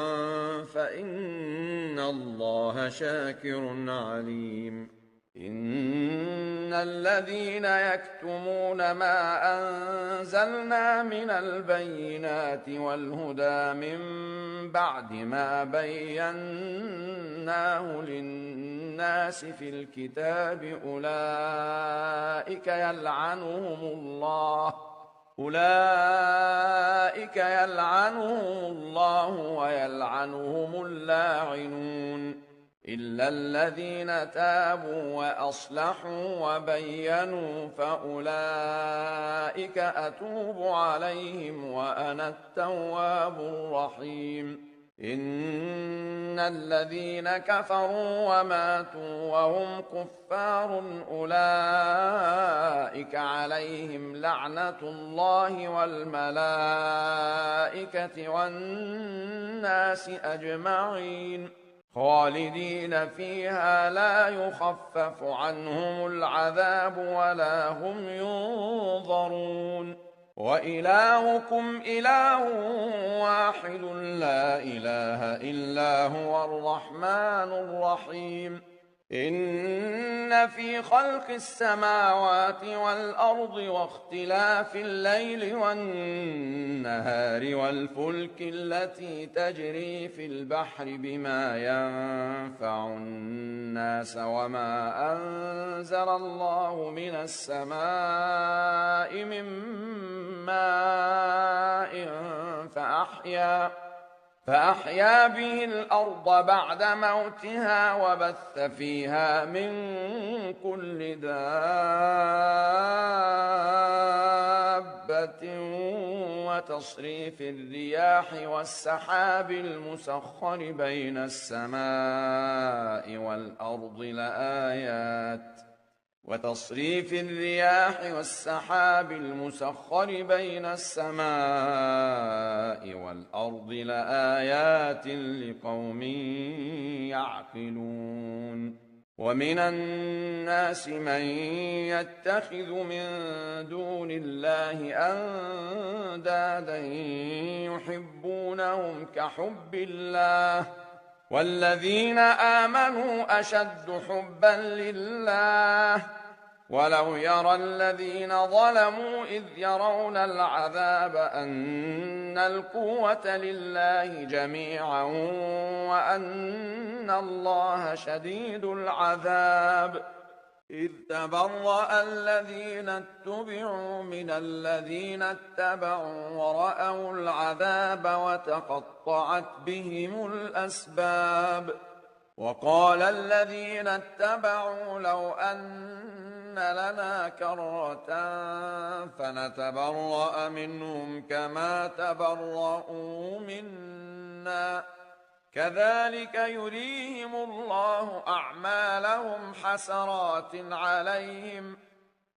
A: فإن الله شاكر عليم إن الذين يكتمون ما أنزلنا من البينات والهدى من بعد ما بيناه للناس في الكتاب أولئك يلعنهم الله ويلعنهم اللاعنون إلا الذين تابوا وأصلحوا وبينوا فأولئك أتوب عليهم وأنا التواب الرحيم إن الذين كفروا وماتوا وهم كفار أولئك عليهم لعنة الله والملائكة والناس أجمعين خالدين فيها لا يخفف عنهم العذاب ولا هم ينظرون وإلهكم إله واحد لا إله إلا هو الرحمن الرحيم إن في خلق السماوات والأرض واختلاف الليل والنهار والفلك التي تجري في البحر بما ينفع الناس وما أنزل الله من السماء من ماء فأحيا به الأرض بعد موتها وبث فيها من كل دابة وتصريف الرياح والسحاب المسخر بين السماء والأرض لآيات وتصريف الرياح والسحاب المسخر بين السماء والأرض لآيات لقوم يعقلون ومن الناس من يتخذ من دون الله أندادا يحبونهم كحب الله والذين آمنوا أشد حبا لله ولو يرى الذين ظلموا إذ يرون العذاب أن القوة لله جميعا وأن الله شديد العذاب إذ تبرأ الذين اتبعوا من الذين اتبعوا ورأوا العذاب وتقطعت بهم الأسباب وقال الذين اتبعوا لو أن لنا كرة فنتبرأ منهم كما تبرؤوا منا كذلك يريهم الله أعمالهم حسرات عليهم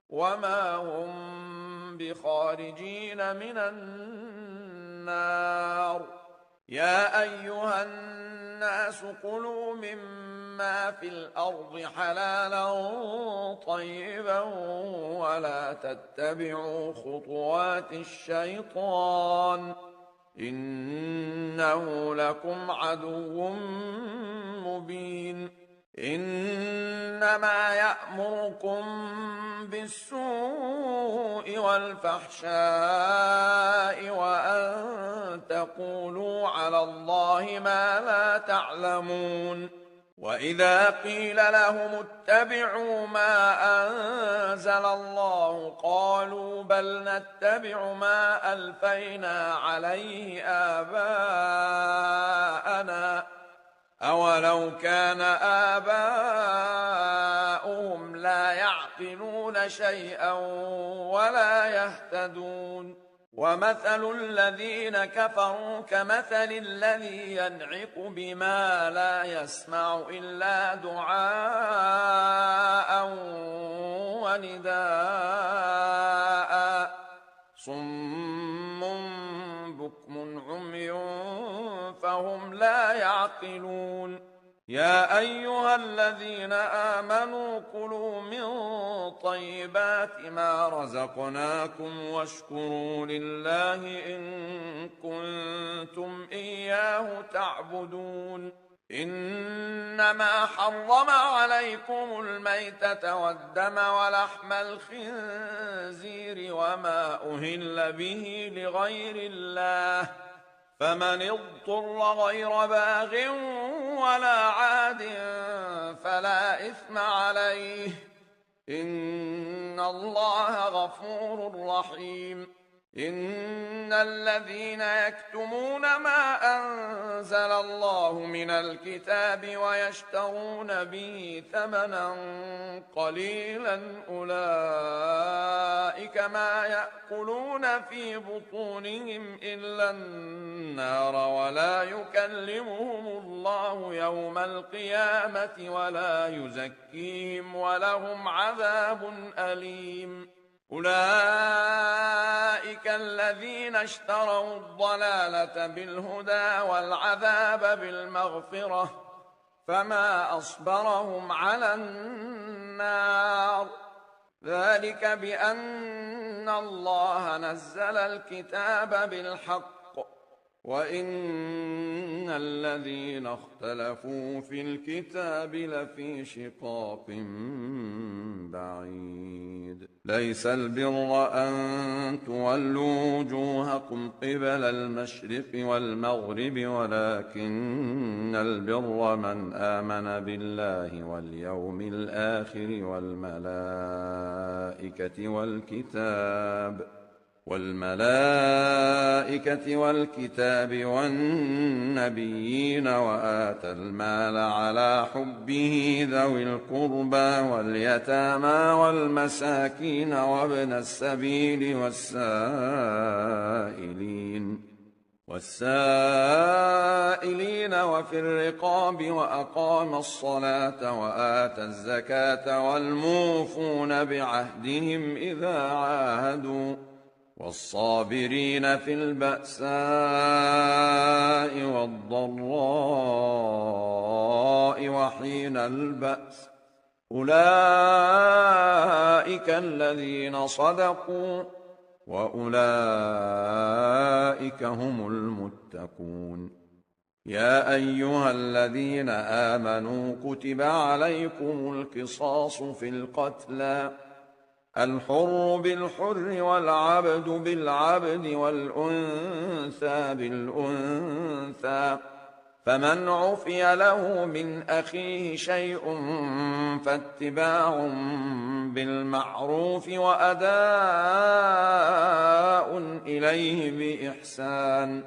A: وما هم بخارجين من النار يا أيها الناس كلوا مما في الأرض حلالا طيبا ولا تتبعوا خطوات الشيطان إنه لكم عدو مبين إنما يأمركم بالسوء والفحشاء وأن تقولوا على الله ما لا تعلمون وإذا قيل لهم اتبعوا ما أنزل الله قالوا بل نتبع ما ألفينا عليه آباءنا أولو كان آباؤهم لا يعقلون شيئا ولا يهتدون ومثل الذين كفروا كمثل الذي ينعق بما لا يسمع إلا دعاء ونداء صم بكم عمي فهم لا يعقلون يا أيها الذين آمنوا كلوا من طيبات ما رزقناكم واشكروا لله إن كنتم إياه تعبدون إنما حرم عليكم الميتة والدم ولحم الخنزير وما أهل به لغير الله فمن اضطر غير باغ ولا عاد فلا إثم عليه إن الله غفور رحيم إن الذين يكتمون ما أنزل الله من الكتاب ويشترون به ثمنا قليلا أولئك ما يأكلون في بطونهم إلا النار ولا يكلمهم الله يوم القيامة ولا يزكيهم ولهم عذاب أليم أولئك الذين اشتروا الضلالة بالهدى والعذاب بالمغفرة فما أصبرهم على النار ذلك بأن الله نزل الكتاب بالحق وإن الذين اختلفوا في الكتاب لفي شقاق بعيد ليس البر أن تولوا وجوهكم قبل المشرق والمغرب ولكن البر من آمن بالله واليوم الآخر والملائكة والكتاب والنبيين وآتى المال على حبه ذوي القربى واليتامى والمساكين وابن السبيل والسائلين وفي الرقاب وأقام الصلاة وآتى الزكاة والموفون بعهدهم إذا عاهدوا والصابرين في البأساء والضراء وحين البأس أولئك الذين صدقوا وأولئك هم المتقون يا أيها الذين آمنوا كتب عليكم القصاص في القتلى الحر بالحر والعبد بالعبد والأنثى بالأنثى فمن عفي له من أخيه شيء فاتباع بالمعروف وأداء إليه بإحسان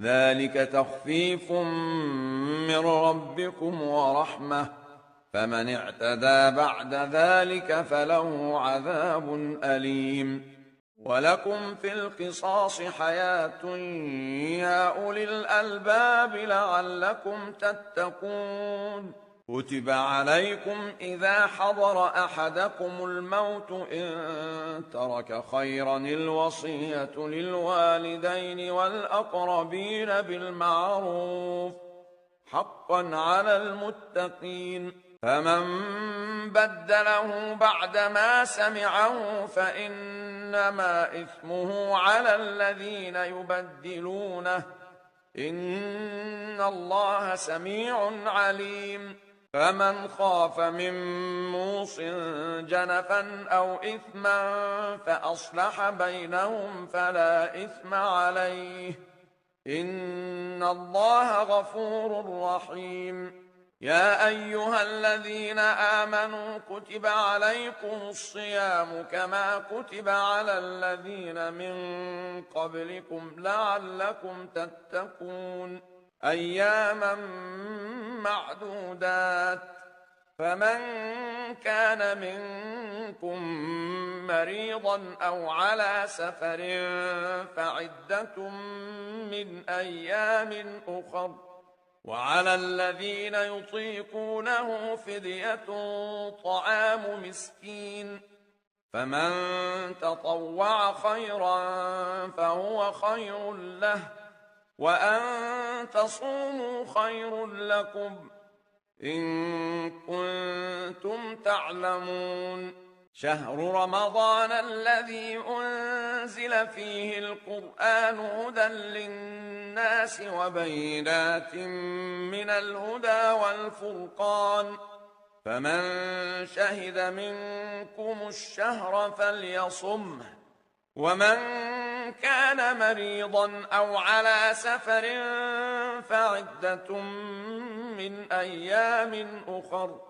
A: ذلك تخفيف من ربكم ورحمة فمن اعتدى بعد ذلك فله عذاب أليم ولكم في القصاص حياة يا أولي الألباب لعلكم تتقون كتب عليكم إذا حضر أحدكم الموت إن ترك خيرا الوصية للوالدين والأقربين بالمعروف حقا على المتقين فمن بدله بعدما سمعه فإنما إثمه على الذين يبدلونه إن الله سميع عليم فمن خاف من موص جنفا أو إثما فأصلح بينهم فلا إثم عليه إن الله غفور رحيم يا أيها الذين آمنوا كتب عليكم الصيام كما كتب على الذين من قبلكم لعلكم تتقون أياما معدودات فمن كان منكم مريضا أو على سفر فعدة من أيام أخر وعلى الذين يطيقونه فدية طعام مسكين فمن تطوع خيرا فهو خير له وأن تصوموا خير لكم إن كنتم تعلمون شهر رمضان الذي أنزل فيه القرآن هدى للناس وبينات من الهدى والفرقان فمن شهد منكم الشهر فليصمه ومن كان مريضا أو على سفر فعدة من أيام أخر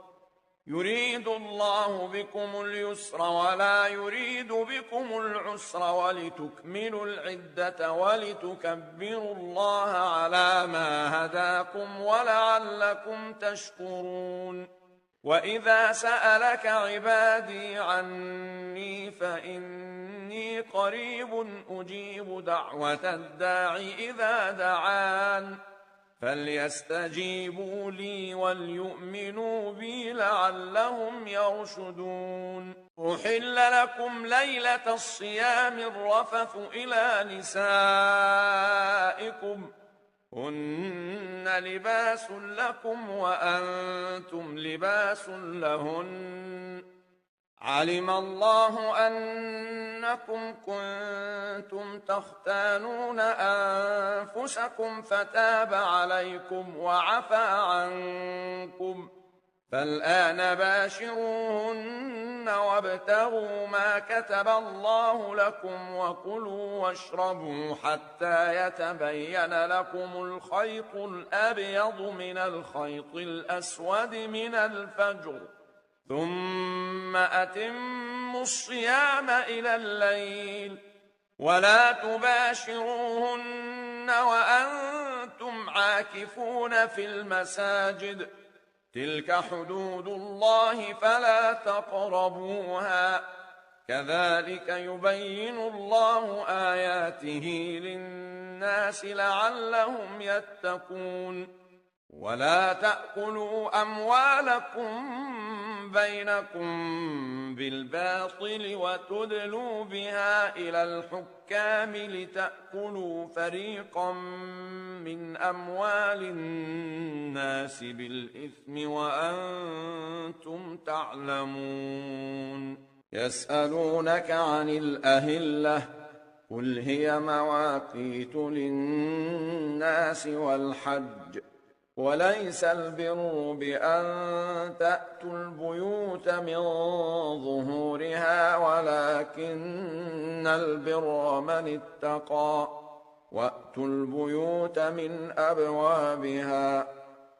A: يريد الله بكم اليسر ولا يريد بكم العسر ولتكملوا العدة ولتكبروا الله على ما هداكم ولعلكم تشكرون وإذا سألك عبادي عني فإني قريب أجيب دعوة الداع إذا دعان فليستجيبوا لي وليؤمنوا بي لعلهم يرشدون أحل لكم ليلة الصيام الرفث إلى نسائكم هن لباس لكم وأنتم لباس لهن علم الله أنكم كنتم تختانون أنفسكم فتاب عليكم وعفى عنكم فالآن باشروهن وابتغوا ما كتب الله لكم وكلوا واشربوا حتى يتبين لكم الخيط الأبيض من الخيط الأسود من الفجر ثم أتموا الصيام إلى الليل ولا تباشروهن وأنتم عاكفون في المساجد تلك حدود الله فلا تقربوها كذلك يبين الله آياته للناس لعلهم يتقون ولا تأكلوا أموالكم بينكم بالباطل وتدلوا بها إلى الحكام لتأكلوا فريقا من أموال الناس بالإثم وأنتم تعلمون يسألونك عن الأهلة قل هي مواقيت للناس والحج وليس البر بأن تأتوا البيوت من ظهورها ولكن البر من اتقى وأتوا البيوت من أبوابها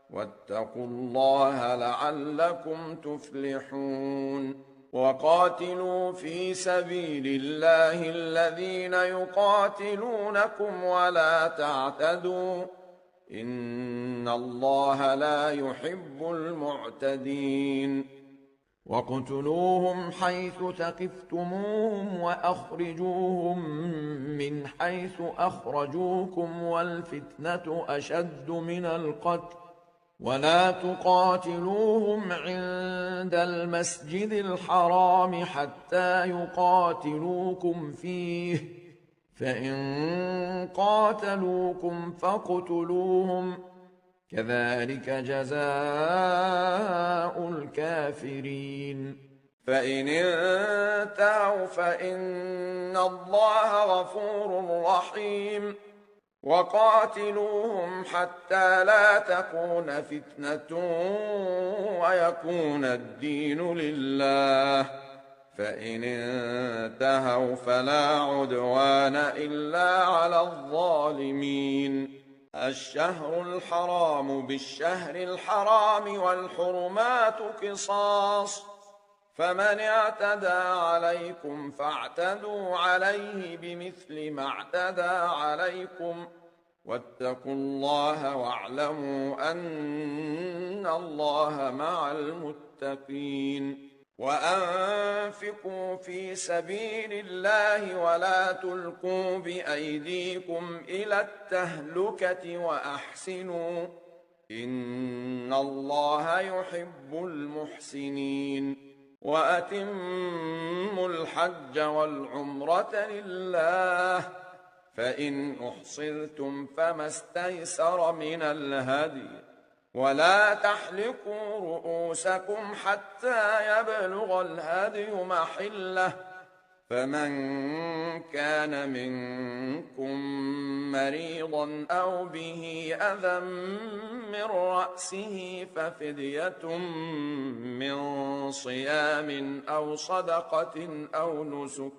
A: واتقوا الله لعلكم تفلحون وقاتلوا في سبيل الله الذين يقاتلونكم ولا تعتدوا إن الله لا يحب المعتدين واقتلوهم حيث ثقفتموهم وأخرجوهم من حيث أخرجوكم والفتنة أشد من القتل ولا تقاتلوهم عند المسجد الحرام حتى يقاتلوكم فيه فإن قاتلوكم فاقتلوهم كذلك جزاء الكافرين فإن انتهوا فإن الله غفور رحيم وقاتلوهم حتى لا تكون فتنة ويكون الدين لله فإن انتهوا فلا عدوان إلا على الظالمين الشهر الحرام بالشهر الحرام والحرمات قصاص فمن اعتدى عليكم فاعتدوا عليه بمثل ما اعتدى عليكم واتقوا الله واعلموا أن الله مع المتقين وأنفقوا في سبيل الله ولا تلقوا بأيديكم إلى التهلكة وأحسنوا إن الله يحب المحسنين وأتموا الحج والعمرة لله فإن أحصرتم فما استيسر من الهدي ولا تحلقوا رؤوسكم حتى يبلغ الهدي محله فمن كان منكم مريضا أو به أذى من رأسه ففدية من صيام أو صدقة أو نسك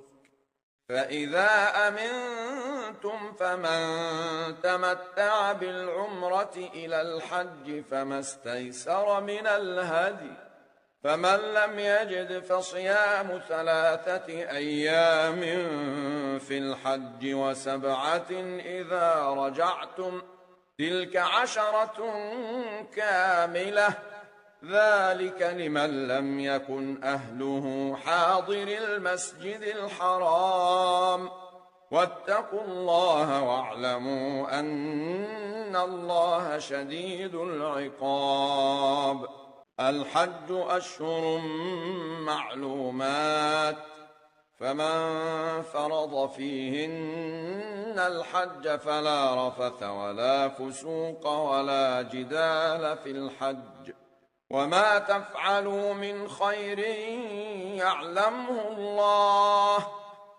A: فإذا أمنتم فمن تمتع بالعمرة إلى الحج فما استيسر من الهدي فمن لم يجد فصيام 3 أيام في الحج و7 إذا رجعتم تلك 10 كاملة ذلك لمن لم يكن أهله حاضر المسجد الحرام واتقوا الله واعلموا أن الله شديد العقاب الحج أشهر معلومات فمن فرض فيهن الحج فلا رفث ولا فسوق ولا جدال في الحج، وما تفعلوا من خير يعلمه الله،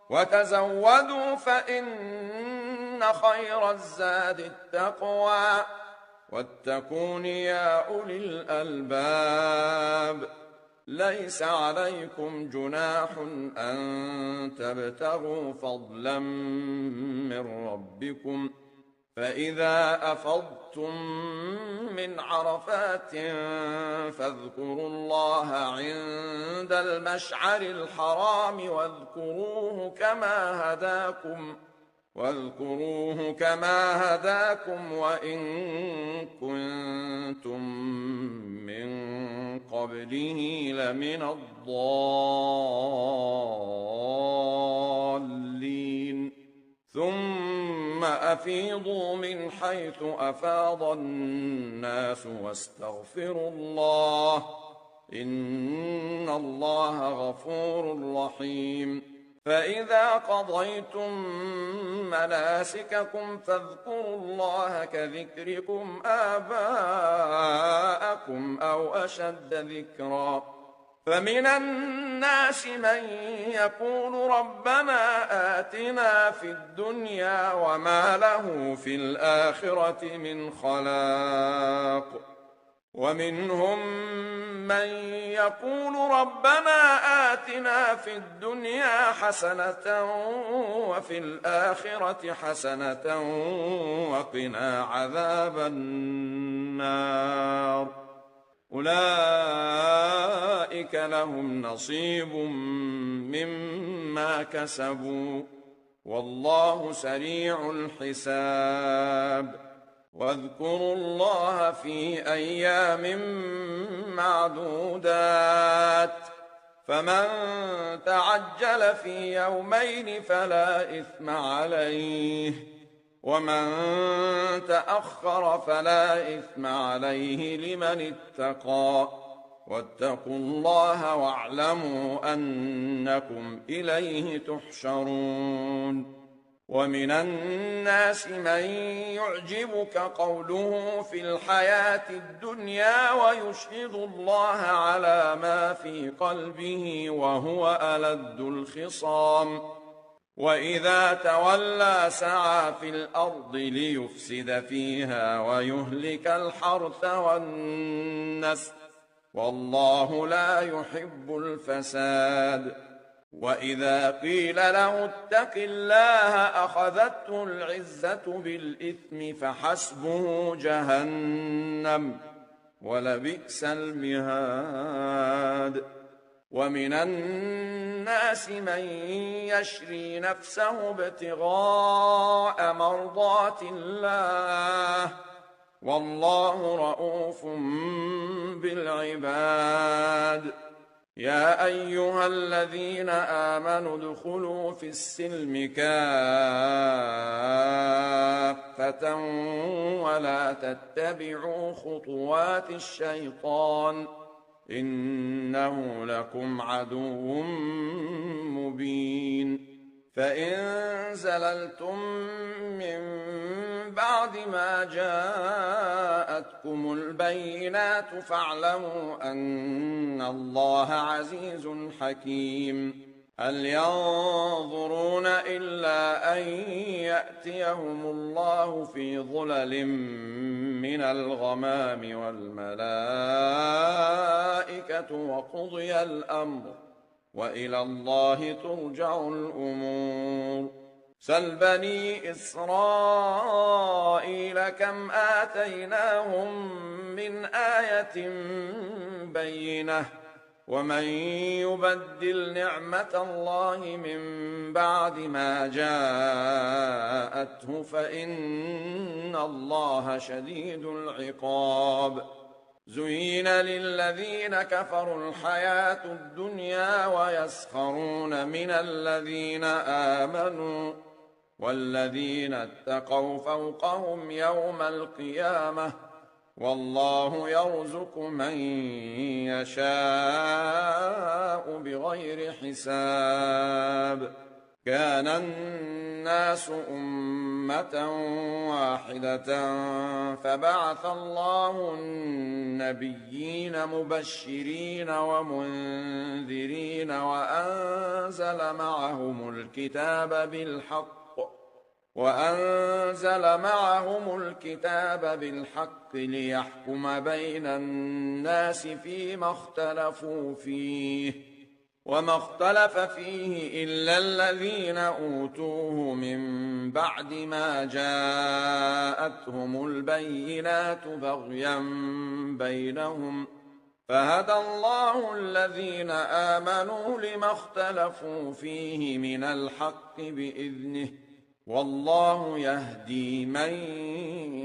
A: وتزودوا فإن خير الزاد التقوى، واتقون يا أولي الألباب. ليس عليكم جناح أن تبتغوا فضلا من ربكم، فإذا أفضتم من عرفات فاذكروا الله عند المشعر الحرام واذكروه كما هداكم وإن كنتم من قبله لمن الضالين. ثم أفيضوا من حيث أفاض الناس واستغفروا الله، إن الله غفور رحيم. فإذا قضيتم مناسككم فاذكروا الله كذكركم آباءكم أو أشد ذكرا. فمن الناس من يقول ربنا آتنا في الدنيا وما له في الآخرة من خلاق، ومنهم من يقول ربنا آتنا في الدنيا حسنة وفي الآخرة حسنة وقنا عذاب النار. أولئك لهم نصيب مما كسبوا، والله سريع الحساب. واذكروا الله في أيام معدودات، فمن تعجل في يومين فلا إثم عليه، ومن تأخر فلا إثم عليه لمن اتقى. واتقوا الله واعلموا أنكم إليه تحشرون. ومن الناس من يعجبك قوله في الحياة الدنيا ويشهد الله على ما في قلبه وهو ألد الخصام، وإذا تولى سعى في الأرض ليفسد فيها ويهلك الحرث والنسل، والله لا يحب الفساد. وإذا قيل له اتق الله أخذته العزة بالإثم فحسبه جهنم ولبئس المهاد. ومن الناس من يشري نفسه ابتغاء مرضات الله، والله رؤوف بالعباد. يا أيها الذين آمنوا ادخلوا في السلم كافة ولا تتبعوا خطوات الشيطان، إنه لكم عدو مبين. فإن زللتم من بعد ما جاءتكم البينات فاعلموا أن الله عزيز حكيم. هل ينظرون إلا أن يأتيهم الله في ظلل من الغمام والملائكة وقضي الأمر، وإلى الله ترجع الأمور. سل بني إسرائيل كم آتيناهم من آية بينة، ومن يبدل نعمة الله من بعد ما جاءته فإن الله شديد العقاب. زين للذين كفروا الحياة الدنيا ويسخرون من الذين آمنوا، والذين اتقوا فوقهم يوم القيامة والله يرزق من يشاء بغير حساب. كان الناس أمة واحدة فبعث الله النبيين مبشرين ومنذرين وأنزل معهم الكتاب بالحق ليحكم بين الناس فيما اختلفوا فيه، وما اختلف فيه إلا الذين أوتوه من بعد ما جاءتهم البينات بغيا بينهم، فهدى الله الذين آمنوا لما اختلفوا فيه من الحق بإذنه، والله يهدي من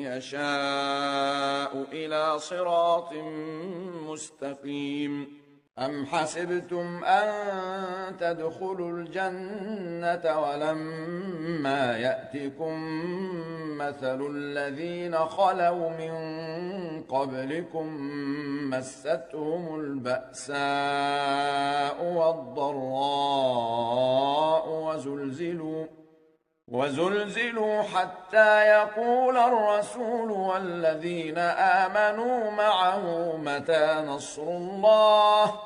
A: يشاء إلى صراط مستقيم. أم حسبتم أن تدخلوا الجنة ولما يأتكم مثل الذين خلوا من قبلكم مستهم البأساء والضراء وزلزلوا حتى يقول الرسول والذين آمنوا معه متى نصر الله،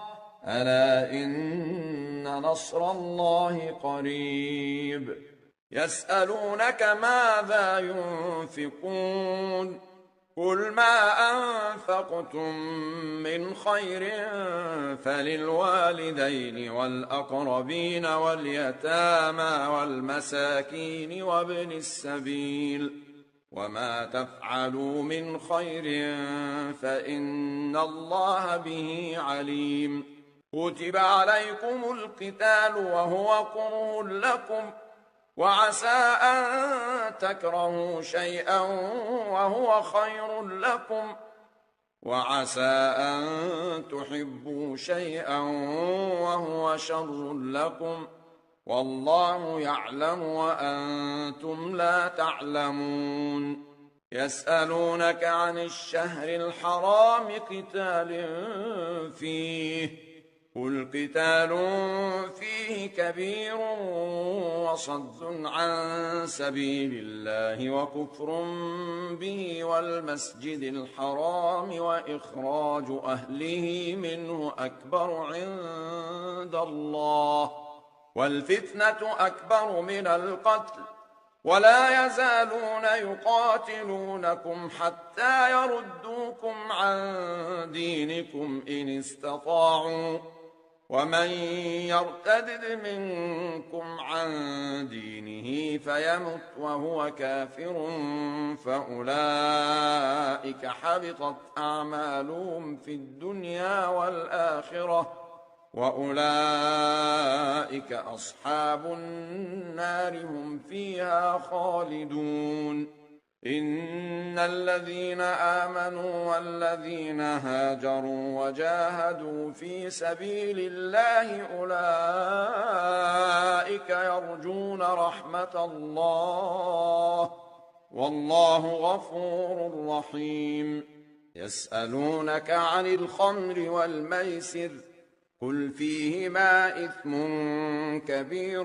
A: ألا إن نصر الله قريب. يسألونك ماذا ينفقون قل ما أنفقتم من خير فللوالدين والأقربين واليتامى والمساكين وابن السبيل، وما تفعلوا من خير فإن الله به عليم. كتب عليكم القتال وهو كره لكم، وعسى أن تكرهوا شيئا وهو خير لكم، وعسى أن تحبوا شيئا وهو شر لكم، والله يعلم وأنتم لا تعلمون. يسألونك عن الشهر الحرام قتال فيه، قل قتال فيه كبير وصد عن سبيل الله وكفر به والمسجد الحرام وإخراج أهله منه أكبر عند الله، والفتنة أكبر من القتل، ولا يزالون يقاتلونكم حتى يردوكم عن دينكم إن استطاعوا، ومن يرتد منكم عن دينه فيمت وهو كافر فأولئك حبطت أعمالهم في الدنيا والآخرة، وأولئك أصحاب النار هم فيها خالدون. إن الذين آمنوا والذين هاجروا وجاهدوا في سبيل الله أولئك يرجون رحمة الله، والله غفور رحيم. يسألونك عن الخمر والميسر قل فيهما إثم كبير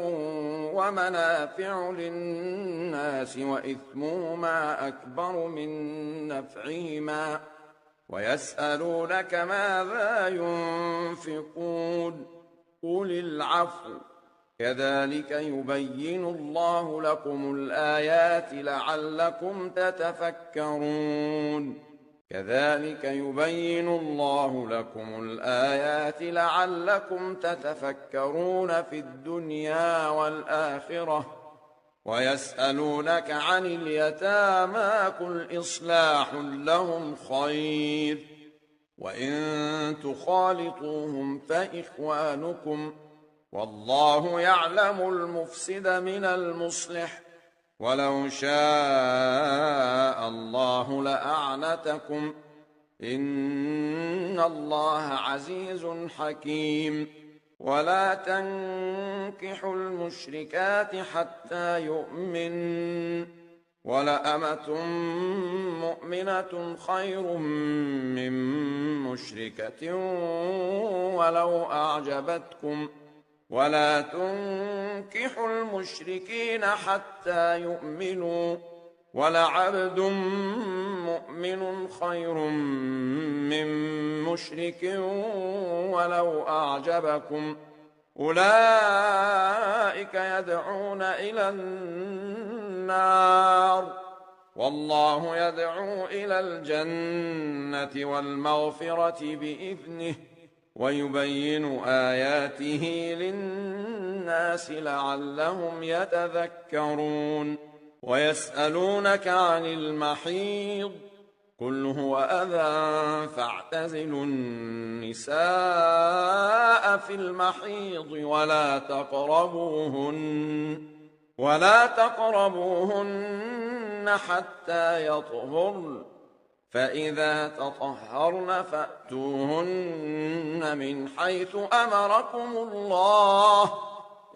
A: ومنافع للناس وإثمهما أكبر من نفعهما، ويسألونك ماذا ينفقون قل العفو، كذلك يبين الله لكم الآيات لعلكم تتفكرون. كذلك يبين الله لكم الآيات لعلكم تتفكرون في الدنيا والآخرة. ويسألونك عن اليتامى قل إصلاح لهم خير، وإن تخالطوهم فإخوانكم، والله يعلم المفسد من المصلح، ولو شاء الله لأعنتكم، إن الله عزيز حكيم. ولا تنكحوا المشركات حتى يؤمن، ولأمة مؤمنة خير من مشركة ولو أعجبتكم ولا تنكحوا المشركين حتى يؤمنوا ولعبد مؤمن خير من مشرك ولو أعجبكم أولئك يدعون إلى النار والله يدعو إلى الجنة والمغفرة بإذنه ويبين آياته للناس لعلهم يتذكرون ويسألونك عن المحيض قل هو أذى فاعتزلوا النساء في المحيض ولا تقربوهن حتى يطهرن فإذا تطهرن فأتوهن من حيث أمركم الله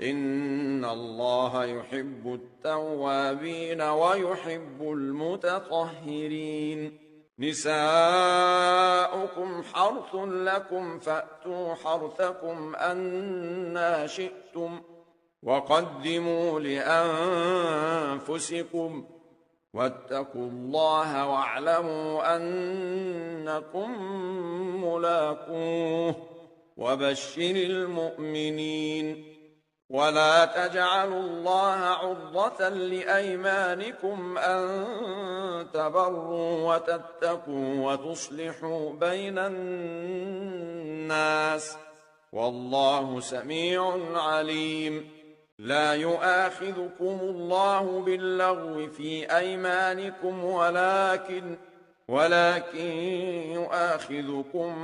A: إن الله يحب التوابين ويحب المتطهرين نساؤكم حرث لكم فأتوا حرثكم أنى شئتم وقدموا لأنفسكم واتقوا الله واعلموا أنكم ملاقوه وبشر المؤمنين ولا تجعلوا الله عرضة لأيمانكم أن تبروا وتتقوا وتصلحوا بين الناس والله سميع عليم لا يؤاخذكم الله باللغو في أيمانكم ولكن يؤاخذكم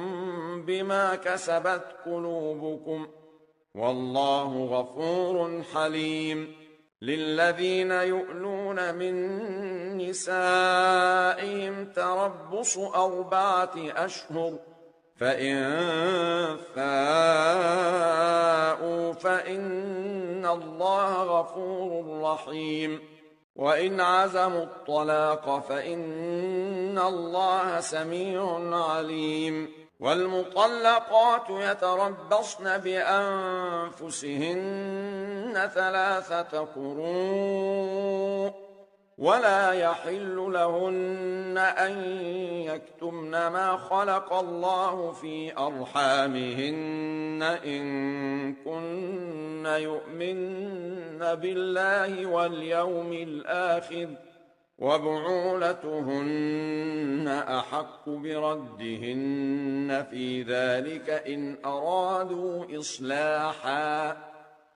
A: بما كسبت قلوبكم والله غفور حليم للذين يؤلون من نسائهم تربص 4 أشهر فإن فاءوا فإن الله غفور رحيم وإن عزموا الطلاق فإن الله سميع عليم والمطلقات يتربصن بأنفسهن 3 قروء ولا يحل لهن أن يكتمن ما خلق الله في أرحامهن إن كن يؤمن بالله واليوم الآخر وبعولتهن أحق بردهن في ذلك إن أرادوا إصلاحا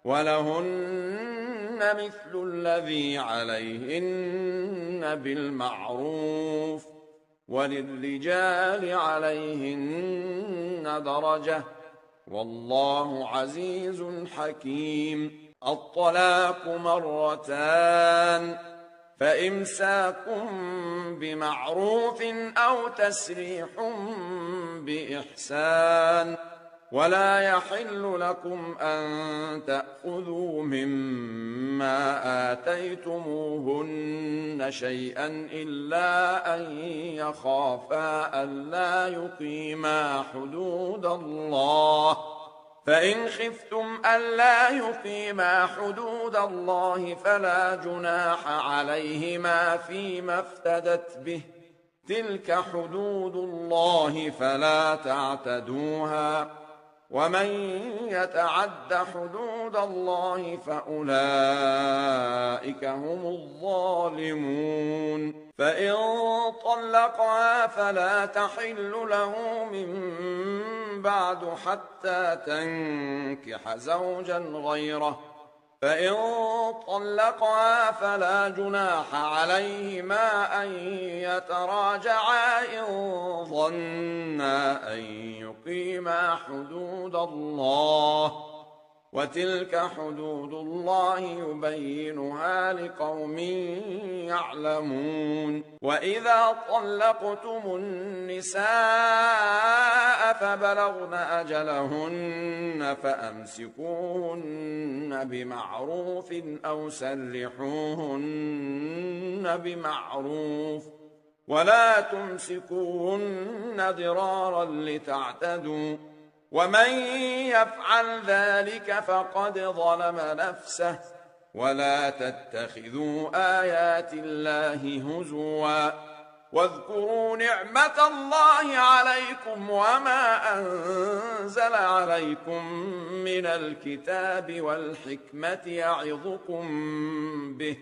A: ولهن مثل الذي عليهن بالمعروف وللرجال عليهن درجة والله عزيز حكيم الطلاق 2 فإمساك بمعروف أو تسريح بإحسان ولا يحل لكم أن تأخذوا مما آتيتموهن شيئا إلا أن يخافا ألا يقيما حدود الله فإن خفتم ألا يقيما حدود الله فلا جناح عليهما فيما افتدت به تلك حدود الله فلا تعتدوها ومن يتعد حدود الله فأولئك هم الظالمون فإن طلقها فلا تحل له من بعد حتى تنكح زوجا غيره فإن طلقها فلا جناح عليهما أن يتراجعا إن ظنا أن يقيما حدود الله وتلك حدود الله يبينها لقوم يعلمون. وإذا طلقتم النساء فبلغن أجلهن فأمسكوهن بمعروف أو سرحوهن بمعروف ولا تمسكوهن ضرارا لتعتدوا، ومن يفعل ذلك فقد ظلم نفسه. ولا تتخذوا آيات الله هزوا واذكروا نعمة الله عليكم وما أنزل عليكم من الكتاب والحكمة يعظكم به،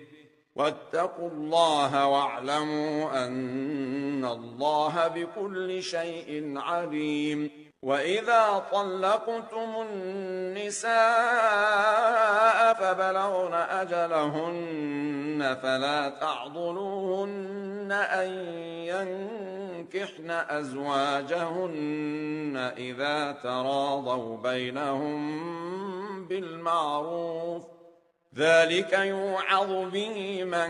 A: واتقوا الله واعلموا أن الله بكل شيء عليم. وإذا طلقتم النساء فبلغن أجلهن فلا تعضلوهن أن ينكحن أزواجهن إذا تراضوا بينهم بالمعروف، ذلك يوعظ به من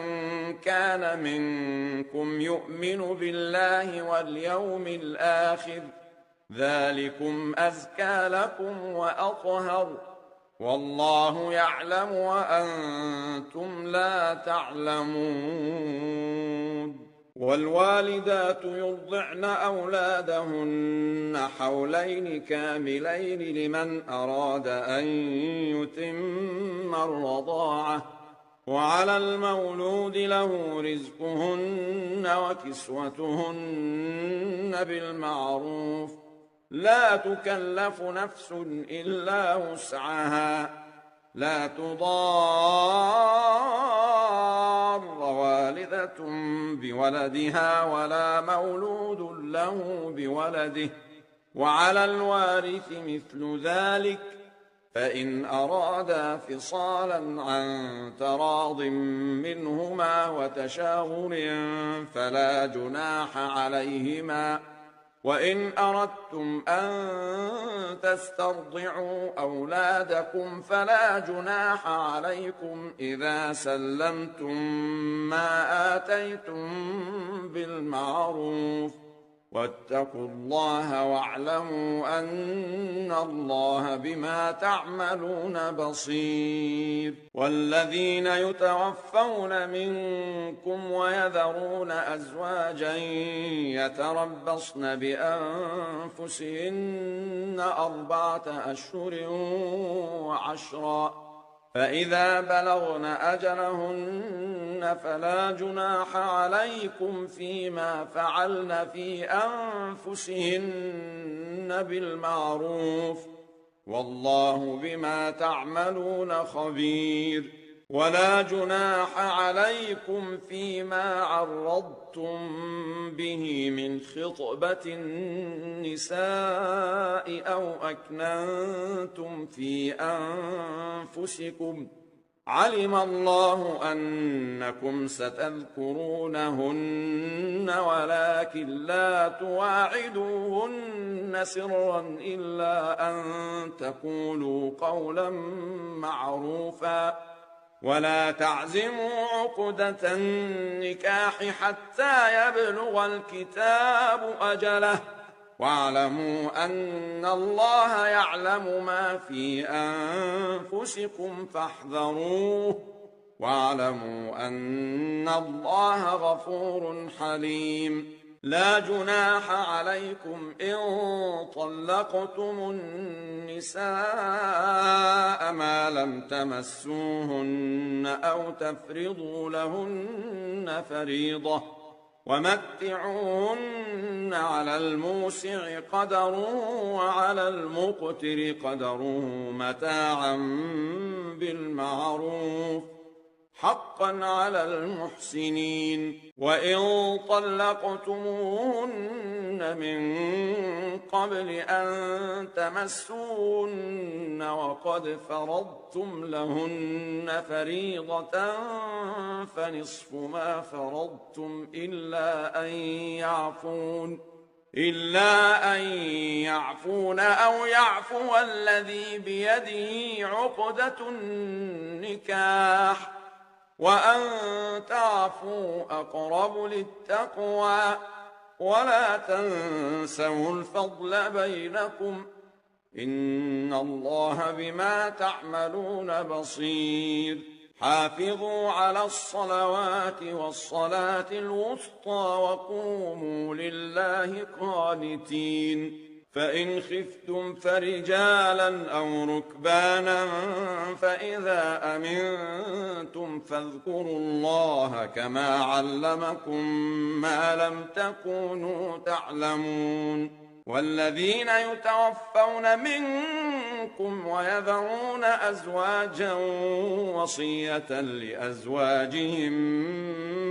A: كان منكم يؤمن بالله واليوم الآخر، ذلكم أزكى لكم وأطهر، والله يعلم وأنتم لا تعلمون. والوالدات يرضعن أولادهن حولين كاملين لمن أراد أن يتم الرضاعة، وعلى المولود له رزقهن وكسوتهن بالمعروف، لا تكلف نفس إلا وسعها، لا تضار والدة بولدها ولا مولود له بولده، وعلى الوارث مثل ذلك، فإن أرادا فصالا عن تراض منهما وتشاور فلا جناح عليهما. وإن أردتم أن تسترضعوا أولادكم فلا جناح عليكم إذا سلمتم ما آتيتم بالمعروف، واتقوا الله واعلموا أن الله بما تعملون بصير. والذين يتوفون منكم ويذرون أزواجا يتربصن بأنفسهن 4 أشهر و10، فإذا بلغن أجلهن فلا جناح عليكم فيما فعلن في أنفسهن بالمعروف، والله بما تعملون خبير. ولا جناح عليكم فيما عرضتم به من خطبة النساء أو أكننتم في أنفسكم، علم الله أنكم ستذكرونهن ولكن لا تواعدوهن سرا إلا أن تقولوا قولا معروفا، ولا تعزموا عقدة النكاح حتى يبلغ الكتاب أجله، واعلموا أن الله يعلم ما في أنفسكم فاحذروه، واعلموا أن الله غفور حليم. لا جناح عليكم إن طلقتم النساء ما لم تمسوهن أو تفرضوا لهن فريضة، ومتعوهن على الموسع قدره وعلى المقتر قدره متاعا بالمعروف، حقا على المحسنين. وإن طلقتموهن من قبل أن تمسوهن وقد فرضتم لهن فريضة فنصف ما فرضتم إلا أن يعفون، إلا أن يعفون أو يعفو الذي بيده عقدة النكاح وأن تعفوا أقرب للتقوى ولا تنسوا الفضل بينكم إن الله بما تعملون بصير حافظوا على الصلوات والصلاة الوسطى وقوموا لله قانتين فإن خفتم فرجالا أو ركبانا فإذا أمنتم فاذكروا الله كما علمكم ما لم تكونوا تعلمون والذين يتوفون منكم ويذرون أزواجا وصية لأزواجهم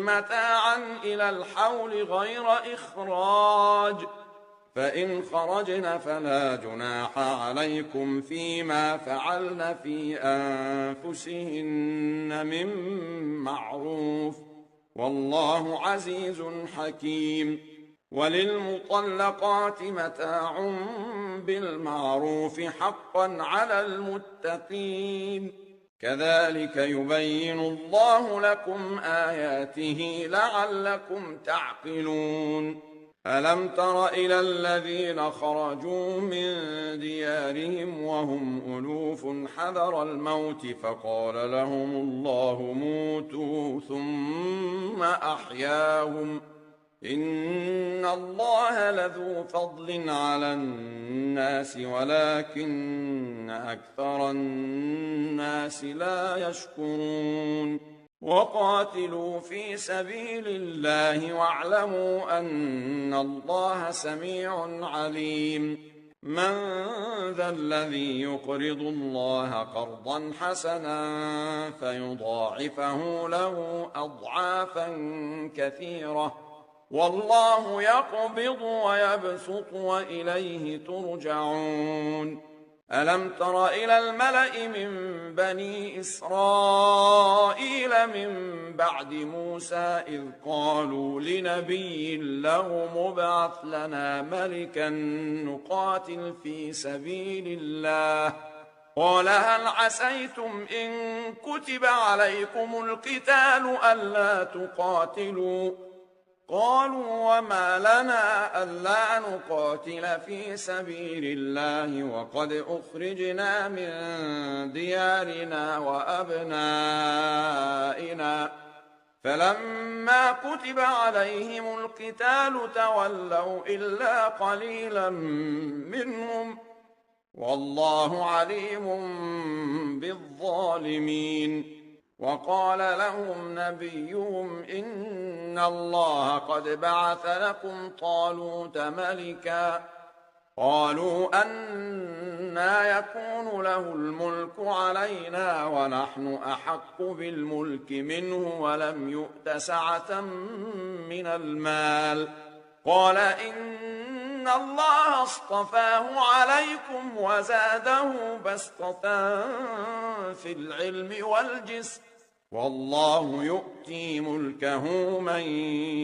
A: متاعا إلى الحول غير إخراج فإن خرجن فلا جناح عليكم فيما فعلن في أنفسهن من معروف والله عزيز حكيم وللمطلقات متاع بالمعروف حقا على المتقين كذلك يبين الله لكم آياته لعلكم تعقلون ألم تر إلى الذين خرجوا من ديارهم وهم ألوف حذر الموت فقال لهم الله موتوا ثم أحياهم إن الله لذو فضل على الناس ولكن أكثر الناس لا يشكرون وقاتلوا في سبيل الله واعلموا أن الله سميع عليم من ذا الذي يقرض الله قرضا حسنا فيضاعفه له أضعافا كثيرة والله يقبض ويبسط وإليه ترجعون ألم تر إلى الملأ من بني إسرائيل من بعد موسى إذ قالوا لنبي له مبعث لنا ملكا نقاتل في سبيل الله قال هل عسيتم إن كتب عليكم القتال ألا تقاتلوا قالوا وما لنا ألا نقاتل في سبيل الله وقد أخرجنا من ديارنا وأبنائنا فلما كتب عليهم القتال تولوا إلا قليلا منهم والله عليم بالظالمين وقال لهم نبيهم إن الله قد بعث لكم طالوت ملكا قالوا أنى يكون له الملك علينا ونحن أحق بالملك منه ولم يؤت سعة من المال قال إن الله اصطفاه عليكم وزاده بسطة في العلم والجسم والله يؤتي ملكه من